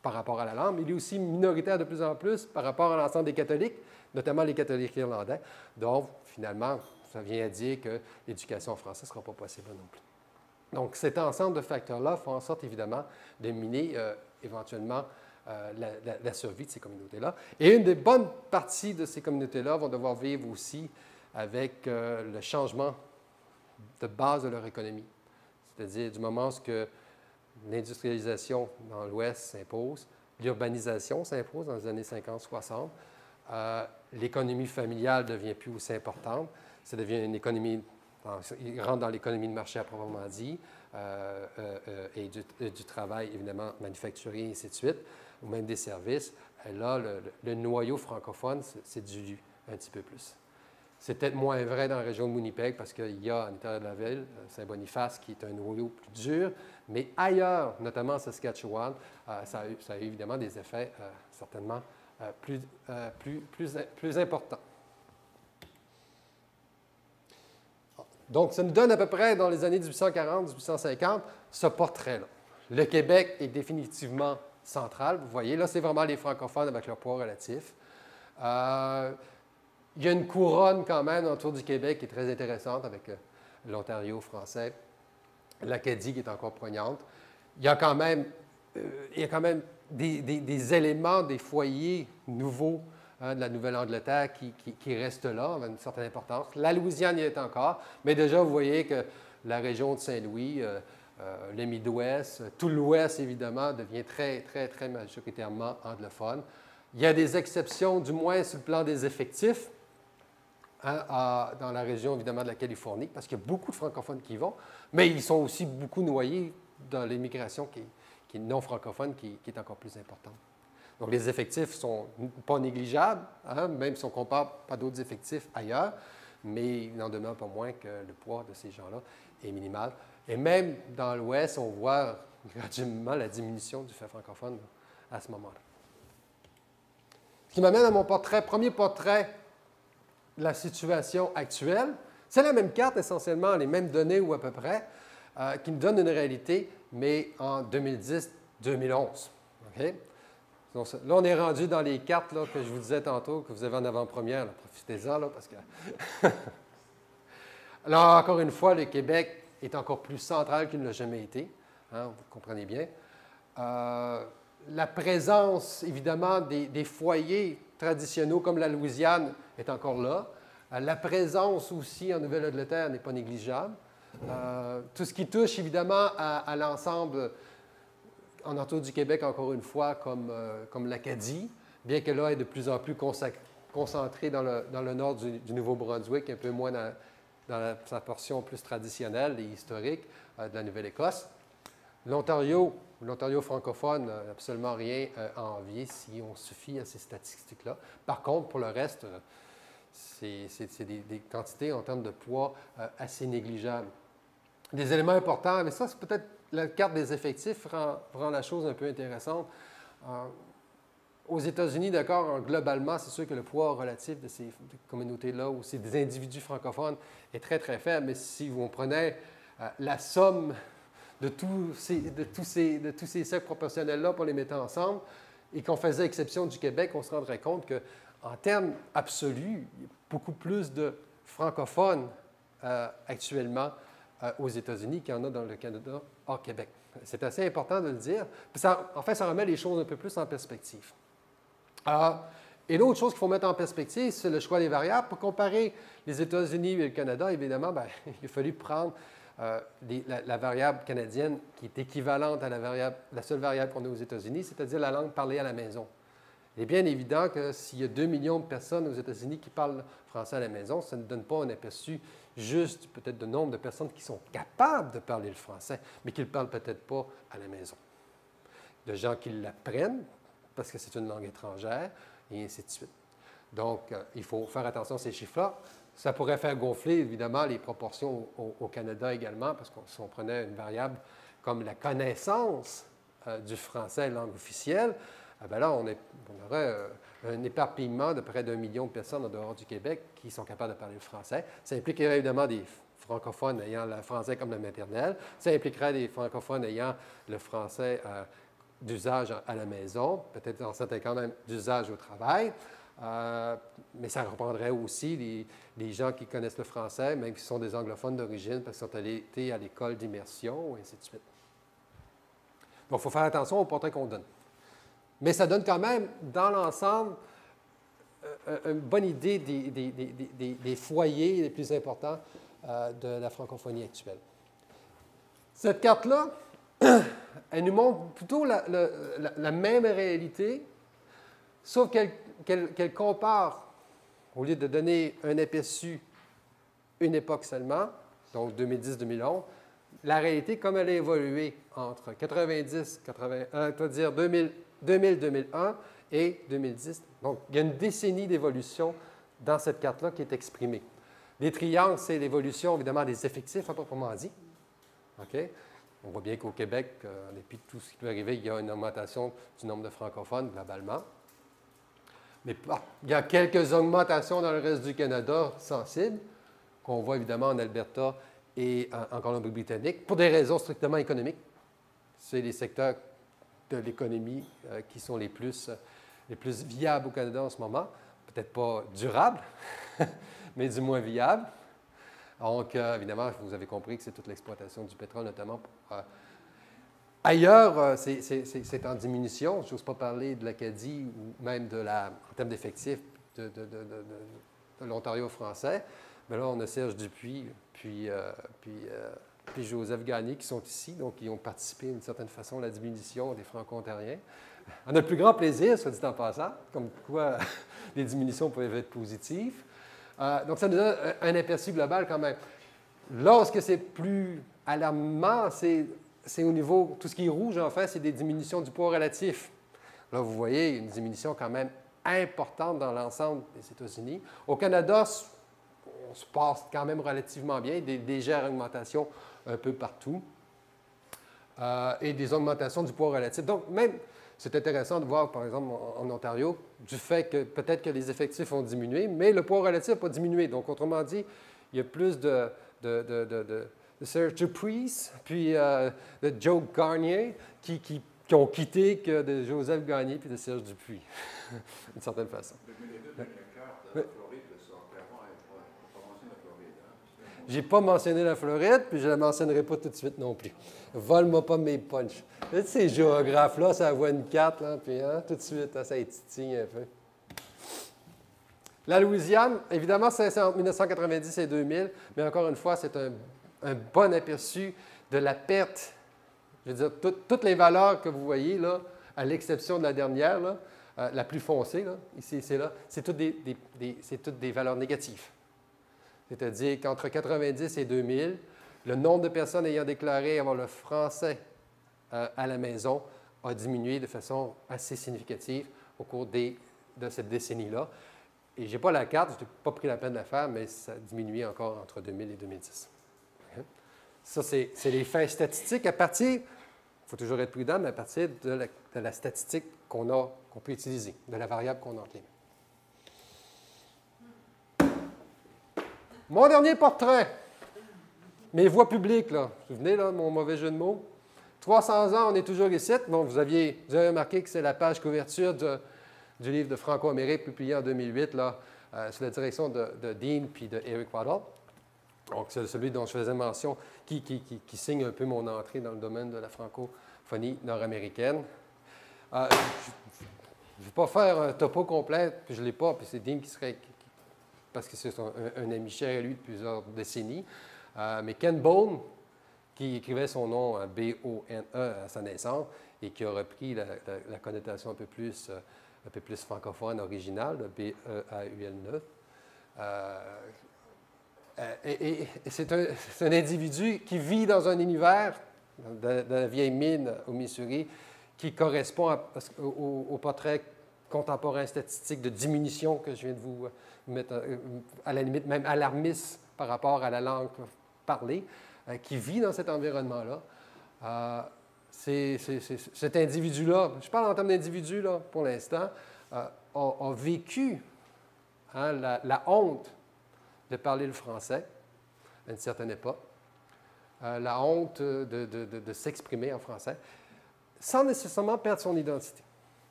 par rapport à la langue, mais il est aussi minoritaire de plus en plus par rapport à l'ensemble des catholiques, notamment les catholiques irlandais. Donc, finalement, ça vient à dire que l'éducation en français ne sera pas possible non plus. Donc, cet ensemble de facteurs-là font en sorte, évidemment, de miner éventuellement la survie de ces communautés-là. Et une des bonnes parties de ces communautés-là vont devoir vivre aussi avec le changement de base de leur économie. C'est-à-dire du moment où l'industrialisation dans l'Ouest s'impose, l'urbanisation s'impose dans les années 50-60, l'économie familiale ne devient plus aussi importante, ça devient une économie, il rentre dans l'économie de marché à proprement dit, et du travail évidemment manufacturier et ainsi de suite, ou même des services. Et là, le noyau francophone s'est dilué un petit peu plus. C'est peut-être moins vrai dans la région de Winnipeg parce qu'il y a à l'intérieur de la ville, Saint-Boniface, qui est un noyau plus dur, mais ailleurs, notamment en Saskatchewan, ça a eu évidemment des effets certainement plus importants. Donc, ça nous donne à peu près, dans les années 1840-1850, ce portrait-là. Le Québec est définitivement central. Vous voyez, là, c'est vraiment les francophones avec leur poids relatif. Il y a une couronne quand même autour du Québec qui est très intéressante avec l'Ontario français, l'Acadie qui est encore poignante. Il y a quand même, des éléments, des foyers nouveaux de la Nouvelle-Angleterre qui restent là, avec une certaine importance. La Louisiane y est encore, mais déjà, vous voyez que la région de Saint-Louis, le Midwest, tout l'Ouest, évidemment, devient très, très, très majoritairement anglophone. Il y a des exceptions, du moins sur le plan des effectifs, dans la région, évidemment, de la Californie, parce qu'il y a beaucoup de francophones qui y vont, mais ils sont aussi beaucoup noyés dans l'immigration qui est non francophone, qui est encore plus importante. Donc, les effectifs ne sont pas négligeables, même si on compare pas d'autres effectifs ailleurs, mais il n'en demeure pas moins que le poids de ces gens-là est minimal. Et même dans l'Ouest, on voit graduellement la diminution du fait francophone à ce moment-là. Ce qui m'amène à mon premier portrait de la situation actuelle. C'est la même carte, essentiellement, les mêmes données ou à peu près, qui nous donne une réalité, mais en 2010-2011. Okay? Donc, là, on est rendu dans les cartes là, que je vous disais tantôt, que vous avez en avant-première. Profitez-en, parce que... Alors, encore une fois, le Québec est encore plus central qu'il ne l'a jamais été. Vous comprenez bien. La présence, évidemment, des foyers traditionnels comme la Louisiane est encore là. La présence aussi en Nouvelle-Angleterre n'est pas négligeable. Tout ce qui touche, évidemment, à l'ensemble en entour du Québec, encore une fois, comme l'Acadie, bien que là, est de plus en plus concentrée dans le nord du Nouveau-Brunswick, un peu moins dans sa portion plus traditionnelle et historique de la Nouvelle-Écosse. L'Ontario francophone n'a absolument rien à envier si on se fie à ces statistiques-là. Par contre, pour le reste, c'est des quantités en termes de poids assez négligeables. Des éléments importants, mais ça, c'est peut-être la carte des effectifs rend la chose un peu intéressante. Aux États-Unis, d'accord, globalement, c'est sûr que le poids relatif de ces communautés-là ou des individus francophones est très, très faible, mais si on prenait la somme de tous ces cercles proportionnels-là pour les mettre ensemble et qu'on faisait exception du Québec, on se rendrait compte qu'en termes absolus, il y a beaucoup plus de francophones actuellement aux États-Unis qu'il y en a dans le Canada hors Québec. C'est assez important de le dire. En fait, ça remet les choses un peu plus en perspective. Et l'autre chose qu'il faut mettre en perspective, c'est le choix des variables. Pour comparer les États-Unis et le Canada, évidemment, il a fallu prendre la variable canadienne qui est équivalente à la seule variable qu'on a aux États-Unis, c'est-à-dire la langue parlée à la maison. Il est bien évident que s'il y a 2 millions de personnes aux États-Unis qui parlent français à la maison, ça ne donne pas un aperçu juste peut-être du nombre de personnes qui sont capables de parler le français, mais qui ne le parlent peut-être pas à la maison. De gens qui l'apprennent parce que c'est une langue étrangère, et ainsi de suite. Donc, il faut faire attention à ces chiffres-là. Ça pourrait faire gonfler, évidemment, les proportions au Canada également, parce que si on prenait une variable comme la connaissance du français langue officielle, là, on aurait un éparpillement de près d'1 million de personnes en dehors du Québec qui sont capables de parler le français. Ça impliquerait évidemment des francophones ayant le français comme la maternelle. Ça impliquerait des francophones ayant le français d'usage à la maison, peut-être dans certains cas même d'usage au travail. Mais ça reprendrait aussi les gens qui connaissent le français, même qui sont des anglophones d'origine, parce qu'ils sont allés à l'école d'immersion, et ainsi de suite. Donc, il faut faire attention au portrait qu'on donne. Mais ça donne quand même, dans l'ensemble, une bonne idée des foyers les plus importants de la francophonie actuelle. Cette carte-là, elle nous montre plutôt la même réalité, sauf qu'elle compare, au lieu de donner un aperçu une époque seulement, donc 2010-2011, la réalité comme elle a évolué entre 2000-2001 et 2010. Donc, il y a une décennie d'évolution dans cette carte-là qui est exprimée. Les triangles, c'est l'évolution, évidemment, des effectifs, à proprement dit. OK? On voit bien qu'au Québec, en dépit de tout ce qui peut arriver, il y a une augmentation du nombre de francophones, globalement. Mais il y a quelques augmentations dans le reste du Canada sensibles, qu'on voit évidemment en Alberta et en Colombie-Britannique, pour des raisons strictement économiques. C'est les secteurs de l'économie qui sont les plus viables au Canada en ce moment. Peut-être pas durables, mais du moins viables. Donc, évidemment, vous avez compris que c'est toute l'exploitation du pétrole, notamment. Ailleurs, c'est en diminution. Je n'ose pas parler de l'Acadie ou même en termes d'effectifs de l'Ontario français. Mais là, on a Serge Dupuis, puis Joseph Gagné qui sont ici, donc ils ont participé d'une certaine façon à la diminution des Franco-Ontariens. On a le plus grand plaisir, soit dit en passant, comme quoi les diminutions peuvent être positives. Donc, ça nous donne un aperçu global quand même. Lorsque c'est plus alarmant, c'est au niveau, tout ce qui est rouge, en fait, c'est des diminutions du poids relatif. Là, vous voyez une diminution quand même importante dans l'ensemble des États-Unis. Au Canada, on se passe quand même relativement bien, des légères augmentations un peu partout, et des augmentations du poids relatif. Donc, même, c'est intéressant de voir, par exemple, en Ontario, du fait que peut-être que les effectifs ont diminué, mais le poids relatif n'a pas diminué. Donc, autrement dit, il y a plus de Serge Dupuis, puis de Joe Gagné qui ont quitté que de Joseph Gagné puis de Serge Dupuis, d'une certaine façon. Je n'ai pas mentionné la Floride, puis je ne la mentionnerai pas tout de suite non plus. Vole-moi pas mes punchs. Ces géographes-là, ça voit une carte, là, puis tout de suite, ça étitille un peu. La Louisiane, évidemment, c'est entre 1990 et 2000, mais encore une fois, c'est un bon aperçu de la perte. Je veux dire, toutes les valeurs que vous voyez, là, à l'exception de la dernière, là, la plus foncée, là, ici et là, c'est toutes des valeurs négatives. C'est-à-dire qu'entre 90 et 2000, le nombre de personnes ayant déclaré avoir le français à la maison a diminué de façon assez significative au cours de cette décennie-là. Et je n'ai pas la carte, je n'ai pas pris la peine de la faire, mais ça a diminué encore entre 2000 et 2010. Ça, c'est les fins statistiques. À partir, il faut toujours être prudent, mais à partir de la statistique qu'on peut utiliser, de la variable qu'on a entre les mains. Mon dernier portrait, mes voix publiques, là. Vous vous souvenez, là, mon mauvais jeu de mots? 300 ans, on est toujours ici. Bon, vous avez remarqué que c'est la page couverture du livre de Franco-Amérique publié en 2008, là, sous la direction de Dean puis de Eric Waddell. Donc, c'est celui dont je faisais mention, qui signe un peu mon entrée dans le domaine de la francophonie nord-américaine. Je ne vais pas faire un topo complet, puis je ne l'ai pas, puis c'est Dean qui serait... parce que c'est un ami cher à lui de plusieurs décennies. Mais Ken Bone, qui écrivait son nom B-O-N-E à sa naissance et qui a repris la connotation un peu plus francophone originale, B-E-A-U-L-9. Et c'est un individu qui vit dans un univers, dans la vieille mine au Missouri, qui correspond au portrait contemporain statistique de diminution que je viens de vous mettre, à la limite même alarmiste par rapport à la langue parlée, qui vit dans cet environnement-là. Cet individu-là, je parle en termes d'individu là, pour l'instant, a vécu la honte de parler le français à une certaine époque, la honte de s'exprimer en français, sans nécessairement perdre son identité,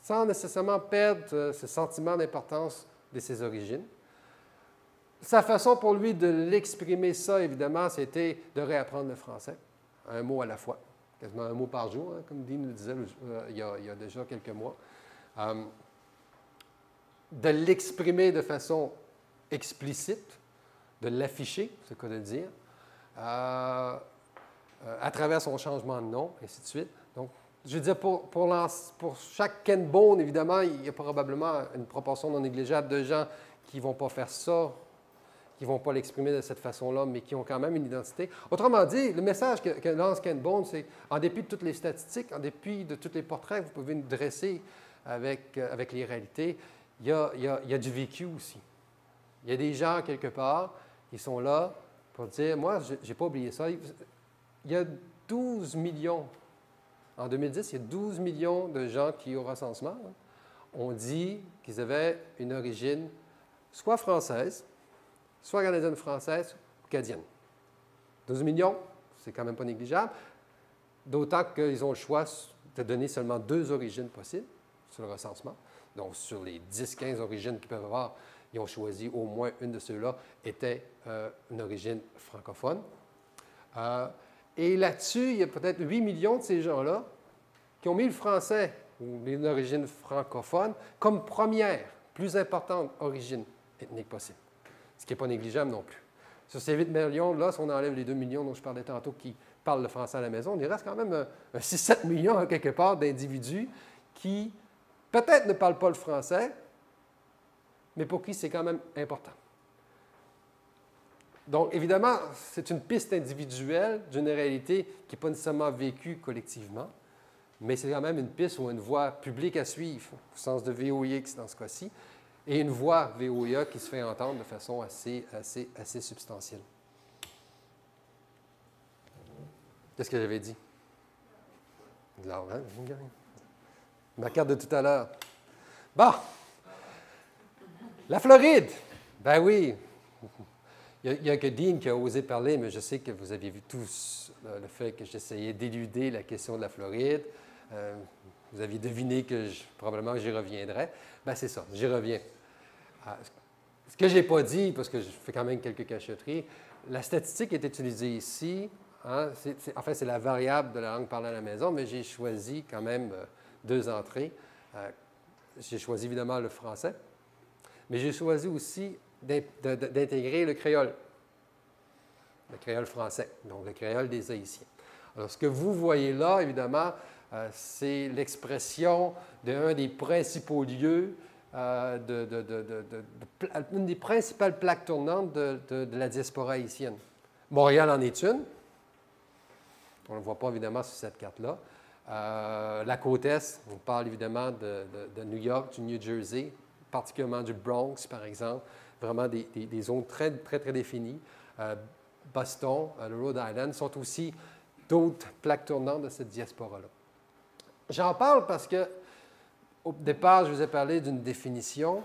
sans nécessairement perdre ce sentiment d'importance de ses origines. Sa façon pour lui de l'exprimer, ça, évidemment, c'était de réapprendre le français, un mot à la fois, quasiment un mot par jour, hein, comme Dean nous disait il y a déjà quelques mois. De l'exprimer de façon explicite, de l'afficher, c'est le cas de le dire, à travers son changement de nom, et ainsi de suite. Donc, je veux dire, pour chaque Ken Bone, évidemment, il y a probablement une proportion non négligeable de gens qui ne vont pas faire ça, qui ne vont pas l'exprimer de cette façon-là, mais qui ont quand même une identité. Autrement dit, le message que lance Ken Bone, c'est, en dépit de toutes les statistiques, en dépit de tous les portraits que vous pouvez nous dresser avec les réalités, il y a du vécu aussi. Il y a des gens, quelque part, qui sont là pour dire, moi, je n'ai pas oublié ça. Il y a 12 millions, en 2010, il y a 12 millions de gens qui, au recensement, ont dit qu'ils avaient une origine soit française, soit canadienne-française ou acadienne. 12 millions, c'est quand même pas négligeable, d'autant qu'ils ont le choix de donner seulement 2 origines possibles. sur le recensement. Donc, sur les 10-15 origines qu'ils peuvent avoir, ils ont choisi au moins une de ceux-là était une origine francophone. Et là-dessus, il y a peut-être 8 millions de ces gens-là qui ont mis le français ou une origine francophone comme première, plus importante origine ethnique possible. Ce qui n'est pas négligeable non plus. Sur ces 8 millions-là, si on enlève les 2 millions dont je parlais tantôt qui parlent le français à la maison, il reste quand même un 6-7 millions quelque part d'individus qui peut-être ne parlent pas le français, mais pour qui c'est quand même important. Donc, évidemment, c'est une piste individuelle d'une réalité qui n'est pas nécessairement vécue collectivement, mais c'est quand même une piste ou une voie publique à suivre, au sens de VOIX dans ce cas-ci, et une voix VOIA qui se fait entendre de façon assez substantielle. Qu'est-ce que j'avais dit? Alors, hein? Ma carte de tout à l'heure. Bon. La Floride. Ben oui. Il n'y a que Dean qui a osé parler, mais je sais que vous aviez vu tous le fait que j'essayais d'éluder la question de la Floride. Vous aviez deviné que probablement j'y reviendrais. Bien, c'est ça, j'y reviens. Ce que je n'ai pas dit, parce que je fais quand même quelques cachotteries, la statistique est utilisée ici. Hein, en fait, c'est la variable de la langue parlée à la maison, mais j'ai choisi quand même 2 entrées. J'ai choisi évidemment le français, mais j'ai choisi aussi d'intégrer le créole français, donc le créole des Haïtiens. Alors, ce que vous voyez là, évidemment, c'est l'expression d'un des principaux lieux, une des principales plaques tournantes de la diaspora haïtienne. Montréal en est une. On ne le voit pas évidemment sur cette carte-là. La côte Est, on parle évidemment de New York, du New Jersey, particulièrement du Bronx, par exemple. Vraiment des zones très, très, très définies. Boston, le Rhode Island sont aussi d'autres plaques tournantes de cette diaspora-là. J'en parle parce que, au départ, je vous ai parlé d'une définition.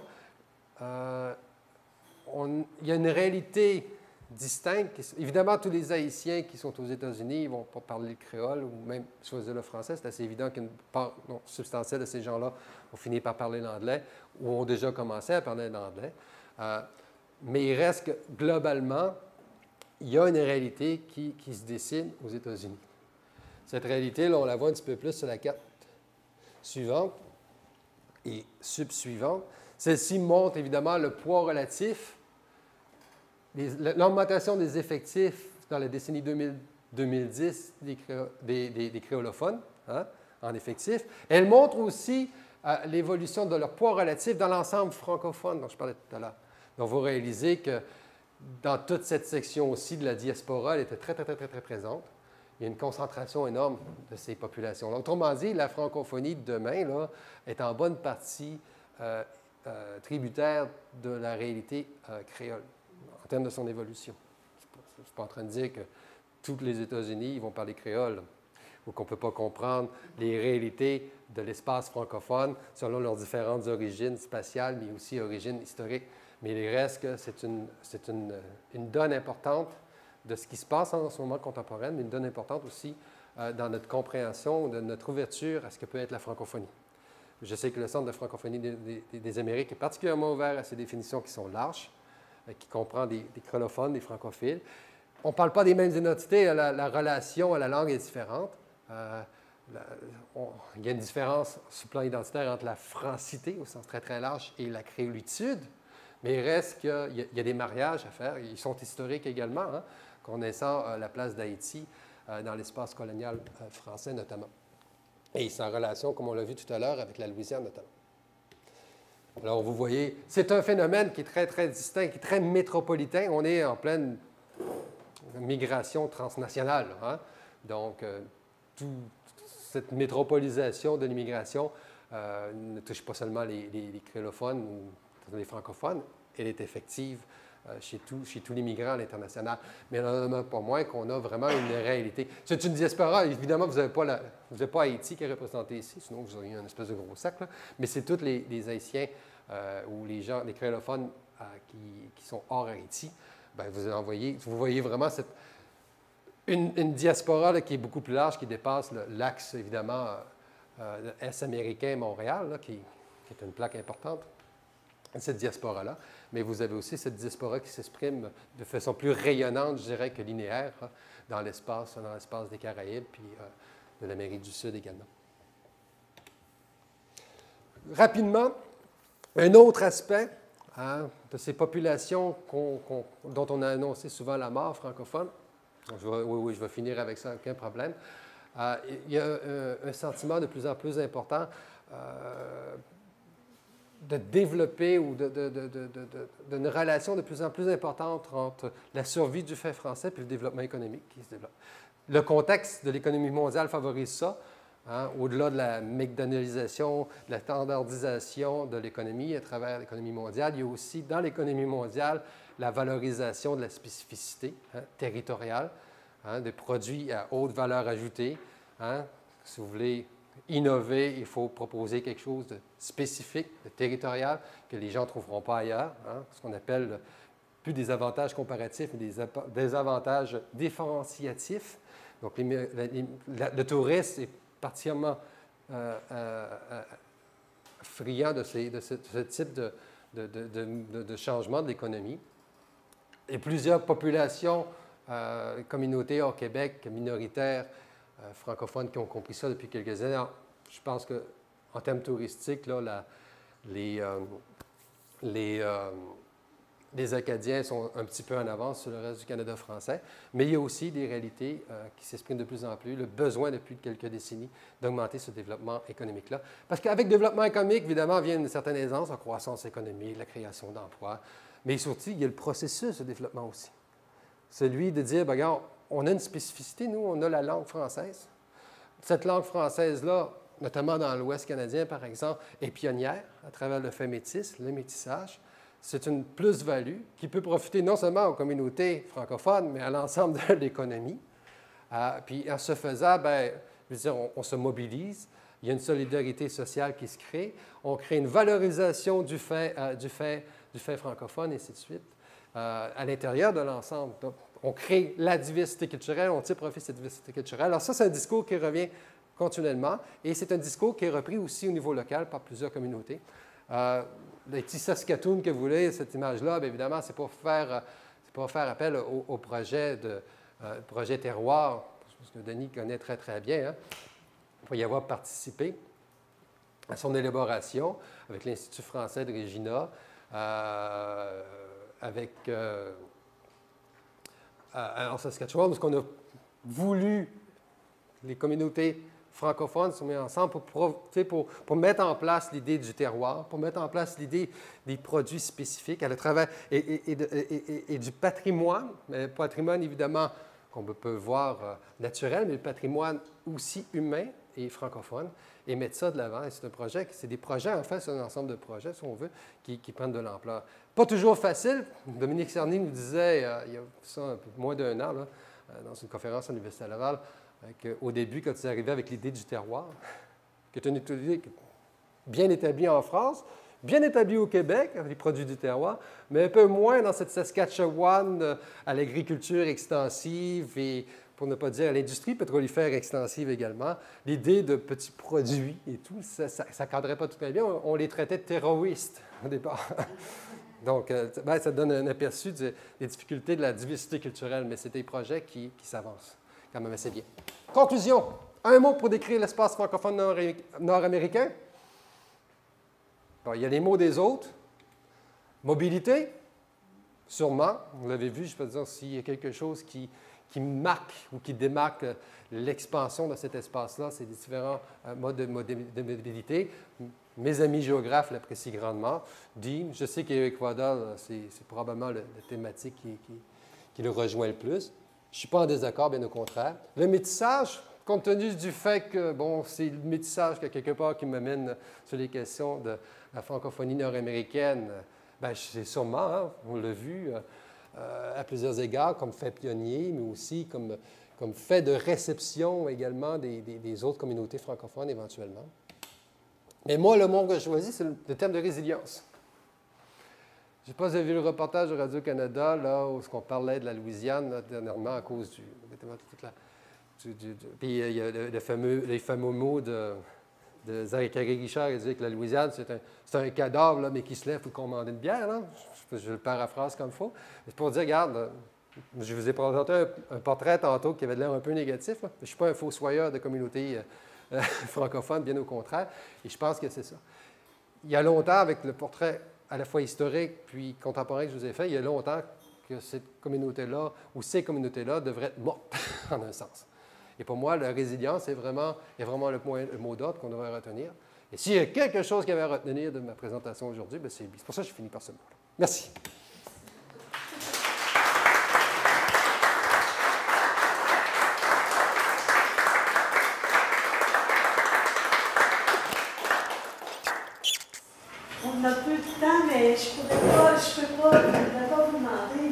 Il y a une réalité distincte. Évidemment, tous les Haïtiens qui sont aux États-Unis ne vont pas parler le créole ou même choisir le français. C'est assez évident qu'une part substantielle de ces gens-là ont fini par parler l'anglais ou ont déjà commencé à parler l'anglais. Mais il reste que, globalement, il y a une réalité qui se dessine aux États-Unis. Cette réalité, là, on la voit un petit peu plus sur la carte suivante et subsuivante. Celle-ci montre évidemment le poids relatif, l'augmentation des effectifs dans la décennie 2010 des créolophones, hein, en effectifs. Elle montre aussi l'évolution de leur poids relatif dans l'ensemble francophone dont je parlais tout à l'heure. Donc, vous réalisez que dans toute cette section aussi de la diaspora, elle était très, très, très, très, très présente. Il y a une concentration énorme de ces populations. Autrement dit, la francophonie de demain là, est en bonne partie tributaire de la réalité créole en termes de son évolution. Je ne suis pas en train de dire que tous les États-Unis vont parler créole ou qu'on ne peut pas comprendre les réalités de l'espace francophone selon leurs différentes origines spatiales, mais aussi origines historiques. Mais il reste que c'est une donne importante de ce qui se passe en ce moment contemporain, mais une donne importante aussi dans notre compréhension, de notre ouverture à ce que peut être la francophonie. Je sais que le Centre de francophonie des Amériques est particulièrement ouvert à ces définitions qui sont larges, qui comprend des créolophones, des francophiles. On ne parle pas des mêmes identités, la relation à la langue est différente. Il y a une différence sur le plan identitaire entre la francité, au sens très, très large, et la créolitude. Mais il reste qu'il y a des mariages à faire. Ils sont historiques également, hein, connaissant la place d'Haïti dans l'espace colonial français notamment. Et c'est en relation, comme on l'a vu tout à l'heure, avec la Louisiane notamment. Alors, vous voyez, c'est un phénomène qui est très, très distinct, qui est très métropolitain. On est en pleine migration transnationale. Hein? Donc, toute cette métropolisation de l'immigration ne touche pas seulement les créolophones ou les francophones, elle est effective chez tous les migrants à l'international. Mais il n'en a pas moins qu'on a vraiment une réalité. C'est une diaspora. Évidemment, vous n'avez pas Haïti qui est représenté ici, sinon vous auriez un espèce de gros sac. Là. Mais c'est tous les Haïtiens ou les créolophones qui sont hors Haïti. Bien, vous voyez vraiment une diaspora là, qui est beaucoup plus large, qui dépasse l'axe, évidemment, Est américain Montréal, là, qui est une plaque importante, cette diaspora-là. Mais vous avez aussi cette diaspora qui s'exprime de façon plus rayonnante, je dirais, que linéaire, dans l'espace des Caraïbes, puis de l'Amérique du Sud également. Rapidement, un autre aspect de ces populations dont on a annoncé souvent la mort francophone, oui, je vais finir avec ça, aucun problème. Il y a un sentiment de plus en plus important de développer ou d'une relation de plus en plus importante entre la survie du fait français et le développement économique qui se développe. Le contexte de l'économie mondiale favorise ça. Au-delà de la McDonaldisation, de la standardisation de l'économie à travers l'économie mondiale, il y a aussi dans l'économie mondiale la valorisation de la spécificité territoriale, des produits à haute valeur ajoutée. Si vous voulez innover, il faut proposer quelque chose de spécifique, de territorial, que les gens ne trouveront pas ailleurs, ce qu'on appelle plus des avantages comparatifs, mais des avantages différenciatifs. Donc, le touriste est particulièrement friand de ce type de changement de l'économie. Et plusieurs populations, communautés hors Québec, minoritaires, francophones qui ont compris ça depuis quelques années. Alors, je pense qu'en termes touristiques, là, les Acadiens sont un petit peu en avance sur le reste du Canada français, mais il y a aussi des réalités qui s'expriment de plus en plus, le besoin depuis quelques décennies d'augmenter ce développement économique-là. Parce qu'avec le développement économique, évidemment, vient une certaine aisance en croissance économique, la création d'emplois, mais surtout, il y a le processus de développement aussi. Celui de dire, bien, regarde, on a une spécificité, nous, on a la langue française. Cette langue française-là, notamment dans l'Ouest canadien, par exemple, est pionnière à travers le fait métis, le métissage. C'est une plus-value qui peut profiter non seulement aux communautés francophones, mais à l'ensemble de l'économie. Puis en ce faisant, bien, je veux dire, on se mobilise, il y a une solidarité sociale qui se crée, on crée une valorisation du fait francophone, et ainsi de suite, à l'intérieur de l'ensemble. Donc, on crée la diversité culturelle, on tire profit de cette diversité culturelle. Alors ça, c'est un discours qui revient continuellement, et c'est un discours qui est repris aussi au niveau local par plusieurs communautés. Les petits Saskatoon que vous voulez, cette image-là, bien évidemment, c'est pour faire appel au projet terroir, que Denis connaît très, très bien, pour y avoir participé à son élaboration avec l'Institut français de Regina, en Saskatchewan, parce qu'on a voulu, les communautés francophones sont mis ensemble pour mettre en place l'idée du terroir, pour mettre en place l'idée des produits spécifiques à travers et du patrimoine, mais patrimoine évidemment qu'on peut voir naturel, mais le patrimoine aussi humain et francophone, et mettre ça de l'avant. Et c'est des projets, en fait, c'est un ensemble de projets, si on veut, qui prennent de l'ampleur. Pas toujours facile. Dominique Cerny nous disait, il y a ça un peu moins d'un an, là, dans une conférence à l'Université Laval, qu'au début, quand ils arrivaient avec l'idée du terroir, qui est une idée bien établie en France, bien établie au Québec, les produits du terroir, mais un peu moins dans cette Saskatchewan à l'agriculture extensive et, pour ne pas dire, à l'industrie pétrolifère extensive également, l'idée de petits produits et tout, ça ne cadrait pas tout à fait bien. On les traitait de terroristes au départ. Donc, ça donne un aperçu des difficultés de la diversité culturelle, mais c'est des projets qui s'avancent quand même assez bien. Conclusion. Un mot pour décrire l'espace francophone nord-américain. Bon, il y a les mots des autres. Mobilité, sûrement. Vous l'avez vu, je peux dire, s'il y a quelque chose qui marque ou qui démarque l'expansion de cet espace-là, c'est les différents modes de mobilité. Mes amis géographes l'apprécient grandement. Dean, je sais qu'Équador, c'est probablement la thématique qui le rejoint le plus. Je ne suis pas en désaccord, bien au contraire. Le métissage, compte tenu du fait que, bon, c'est le métissage quelque part qui m'amène sur les questions de la francophonie nord-américaine, bien, c'est sûrement, on l'a vu à plusieurs égards, comme fait pionnier, mais aussi comme fait de réception également des autres communautés francophones éventuellement. Mais moi, le mot que je choisis, c'est le terme de résilience. Je ne sais pas si vous avez vu le reportage de Radio-Canada, là, où on parlait de la Louisiane, là, dernièrement, à cause puis il y a les fameux mots de de Zachary Richard, il disait que la Louisiane, c'est un cadavre, là, mais qui se lève pour commander une bière. Là. Je le paraphrase comme il faut. C'est pour dire, regarde, je vous ai présenté un portrait tantôt qui avait l'air un peu négatif. Là. Je ne suis pas un fossoyeur de communauté francophone, bien au contraire. Et je pense que c'est ça. Il y a longtemps, avec le portrait à la fois historique puis contemporain que je vous ai fait, il y a longtemps que cette communauté-là, ou ces communautés-là, devraient être mortes, en un sens. Et pour moi, la résilience, il y a vraiment le mot d'ordre qu'on devrait retenir. Et s'il y a quelque chose qu'il y avait à retenir de ma présentation aujourd'hui, c'est pour ça que je finis par ce mot-là. Merci. On a peu de temps, mais je ne peux pas vous demander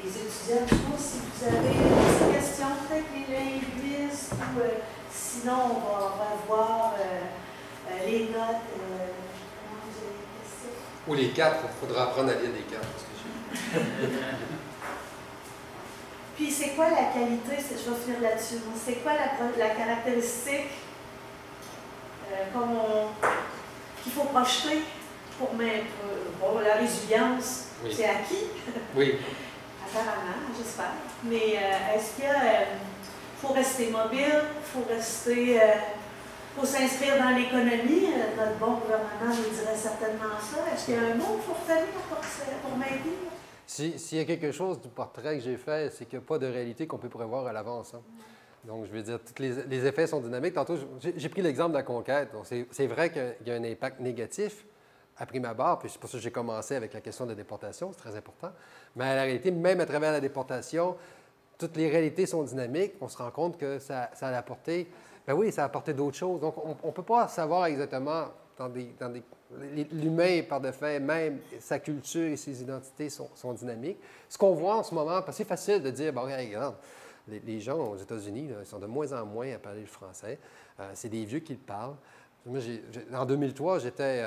les étudiants. Je ne sais pas si vous avez des questions, peut-être les linguistes, ou sinon on va revoir les notes. Comment vous avez des questions? Ou les quatre, il faudra apprendre à lire les quatre. Parce que Puis c'est quoi la qualité, je vais finir là-dessus, c'est quoi la caractéristique qu'il faut projeter pour la résilience? Oui. C'est acquis? Oui. Apparemment, j'espère. Mais est-ce qu'il faut rester mobile, faut s'inscrire dans l'économie? Notre bon gouvernement nous dirait certainement ça. Est-ce qu'il y a un mot pour retenir, pour m'aider? S'il y a quelque chose du portrait que j'ai fait, c'est qu'il n'y a pas de réalité qu'on peut prévoir à l'avance. Hein. Donc, je veux dire, tous les effets sont dynamiques. Tantôt, j'ai pris l'exemple de la conquête. C'est vrai qu'il y a un impact négatif à prime abord, puis c'est pour ça que j'ai commencé avec la question de déportation, c'est très important. Mais la réalité, même à travers la déportation, toutes les réalités sont dynamiques. On se rend compte que ça a apporté, ben oui, ça a apporté d'autres choses. Donc, on ne peut pas savoir exactement l'humain, par de fait, même sa culture et ses identités sont dynamiques. Ce qu'on voit en ce moment, parce que c'est facile de dire, bon, regarde, les gens aux États-Unis, ils sont de moins en moins à parler le français. C'est des vieux qui le parlent. Moi, en 2003, j'étais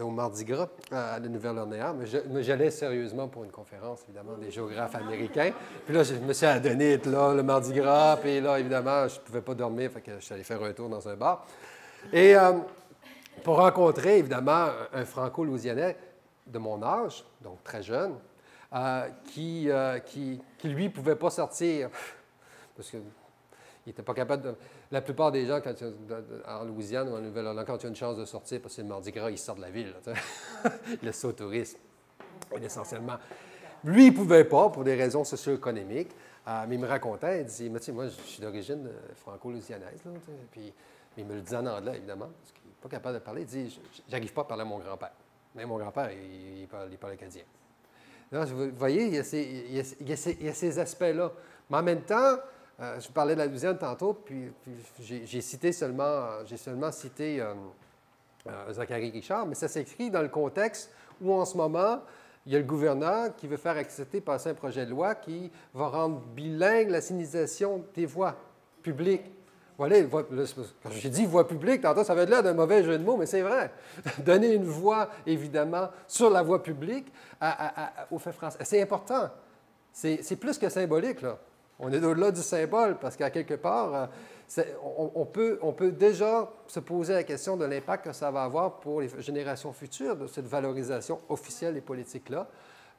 au Mardi Gras à la Nouvelle-Orléans, mais j'allais sérieusement pour une conférence, évidemment, des géographes américains. Puis là, je me suis adonné être là, le Mardi Gras, puis là, évidemment, je ne pouvais pas dormir, fait que je suis allé faire un tour dans un bar. Et pour rencontrer, évidemment, un franco-louisianais de mon âge, donc très jeune, qui lui, ne pouvait pas sortir, parce qu'il n'était pas capable de... La plupart des gens, en Louisiane ou en Nouvelle-Orléans, quand tu as une chance de sortir, parce que c'est le Mardi Gras, ils sortent de la ville. Ils laissent ça au tourisme, essentiellement. Lui, il ne pouvait pas, pour des raisons socio-économiques, mais il me racontait, il dit, moi, je suis d'origine franco-louisianaise, puis il me le disait en anglais, évidemment, parce qu'il n'est pas capable de parler. Il dit, j'arrive pas à parler à mon grand-père. Mais mon grand-père, il parle acadien. Donc, vous voyez, il y a ces aspects-là. Mais en même temps, je parlais de la Louisiane tantôt, puis j'ai seulement cité Zachary Richard, mais ça s'écrit dans le contexte où, en ce moment, il y a le gouverneur qui veut faire accepter, passer un projet de loi qui va rendre bilingue la signalisation des voies publiques. Voilà, quand j'ai dit voie publique, tantôt, ça avait l'air d'un mauvais jeu de mots, mais c'est vrai. Donner une voix, évidemment, sur la voie publique aux faits français. C'est important. C'est plus que symbolique, là. On est au-delà du symbole, parce qu'à quelque part, on peut déjà se poser la question de l'impact que ça va avoir pour les générations futures de cette valorisation officielle des politiques-là.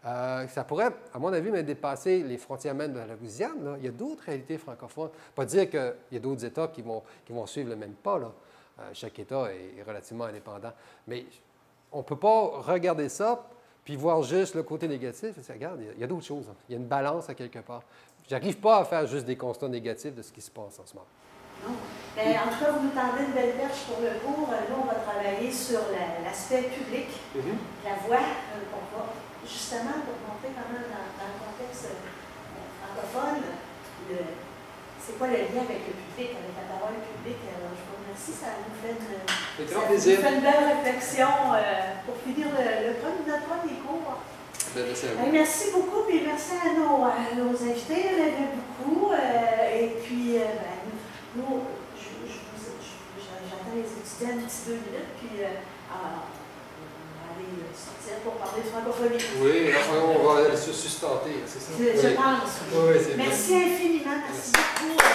Ça pourrait, à mon avis, même dépasser les frontières même de la Louisiane. Là. Il y a d'autres réalités francophones. Pas dire qu'il y a d'autres États qui vont suivre le même pas. Là. Chaque État est relativement indépendant. Mais on ne peut pas regarder ça puis voir juste le côté négatif. Regarde, il y a d'autres choses. Hein. Il y a une balance à quelque part. Je n'arrive pas à faire juste des constats négatifs de ce qui se passe en ce moment. Non. En tout cas, vous nous tendez une belle perche pour le cours. Nous, on va travailler sur l'aspect public, la voix qu'on va, justement, pour montrer comment, dans le contexte francophone, c'est quoi le lien avec le public, avec la parole publique. Alors, je vous remercie, ça nous fait une belle réflexion pour finir notre premier cours. Merci beaucoup, puis merci à nos invités, il y en avait beaucoup. Et puis, nous, j'attends les étudiants un petit 2 minutes, puis on va aller sortir pour parler de francophonie. Oui, on va aller se sustenter, c'est ça? Je pense. Oui, merci infiniment, merci beaucoup.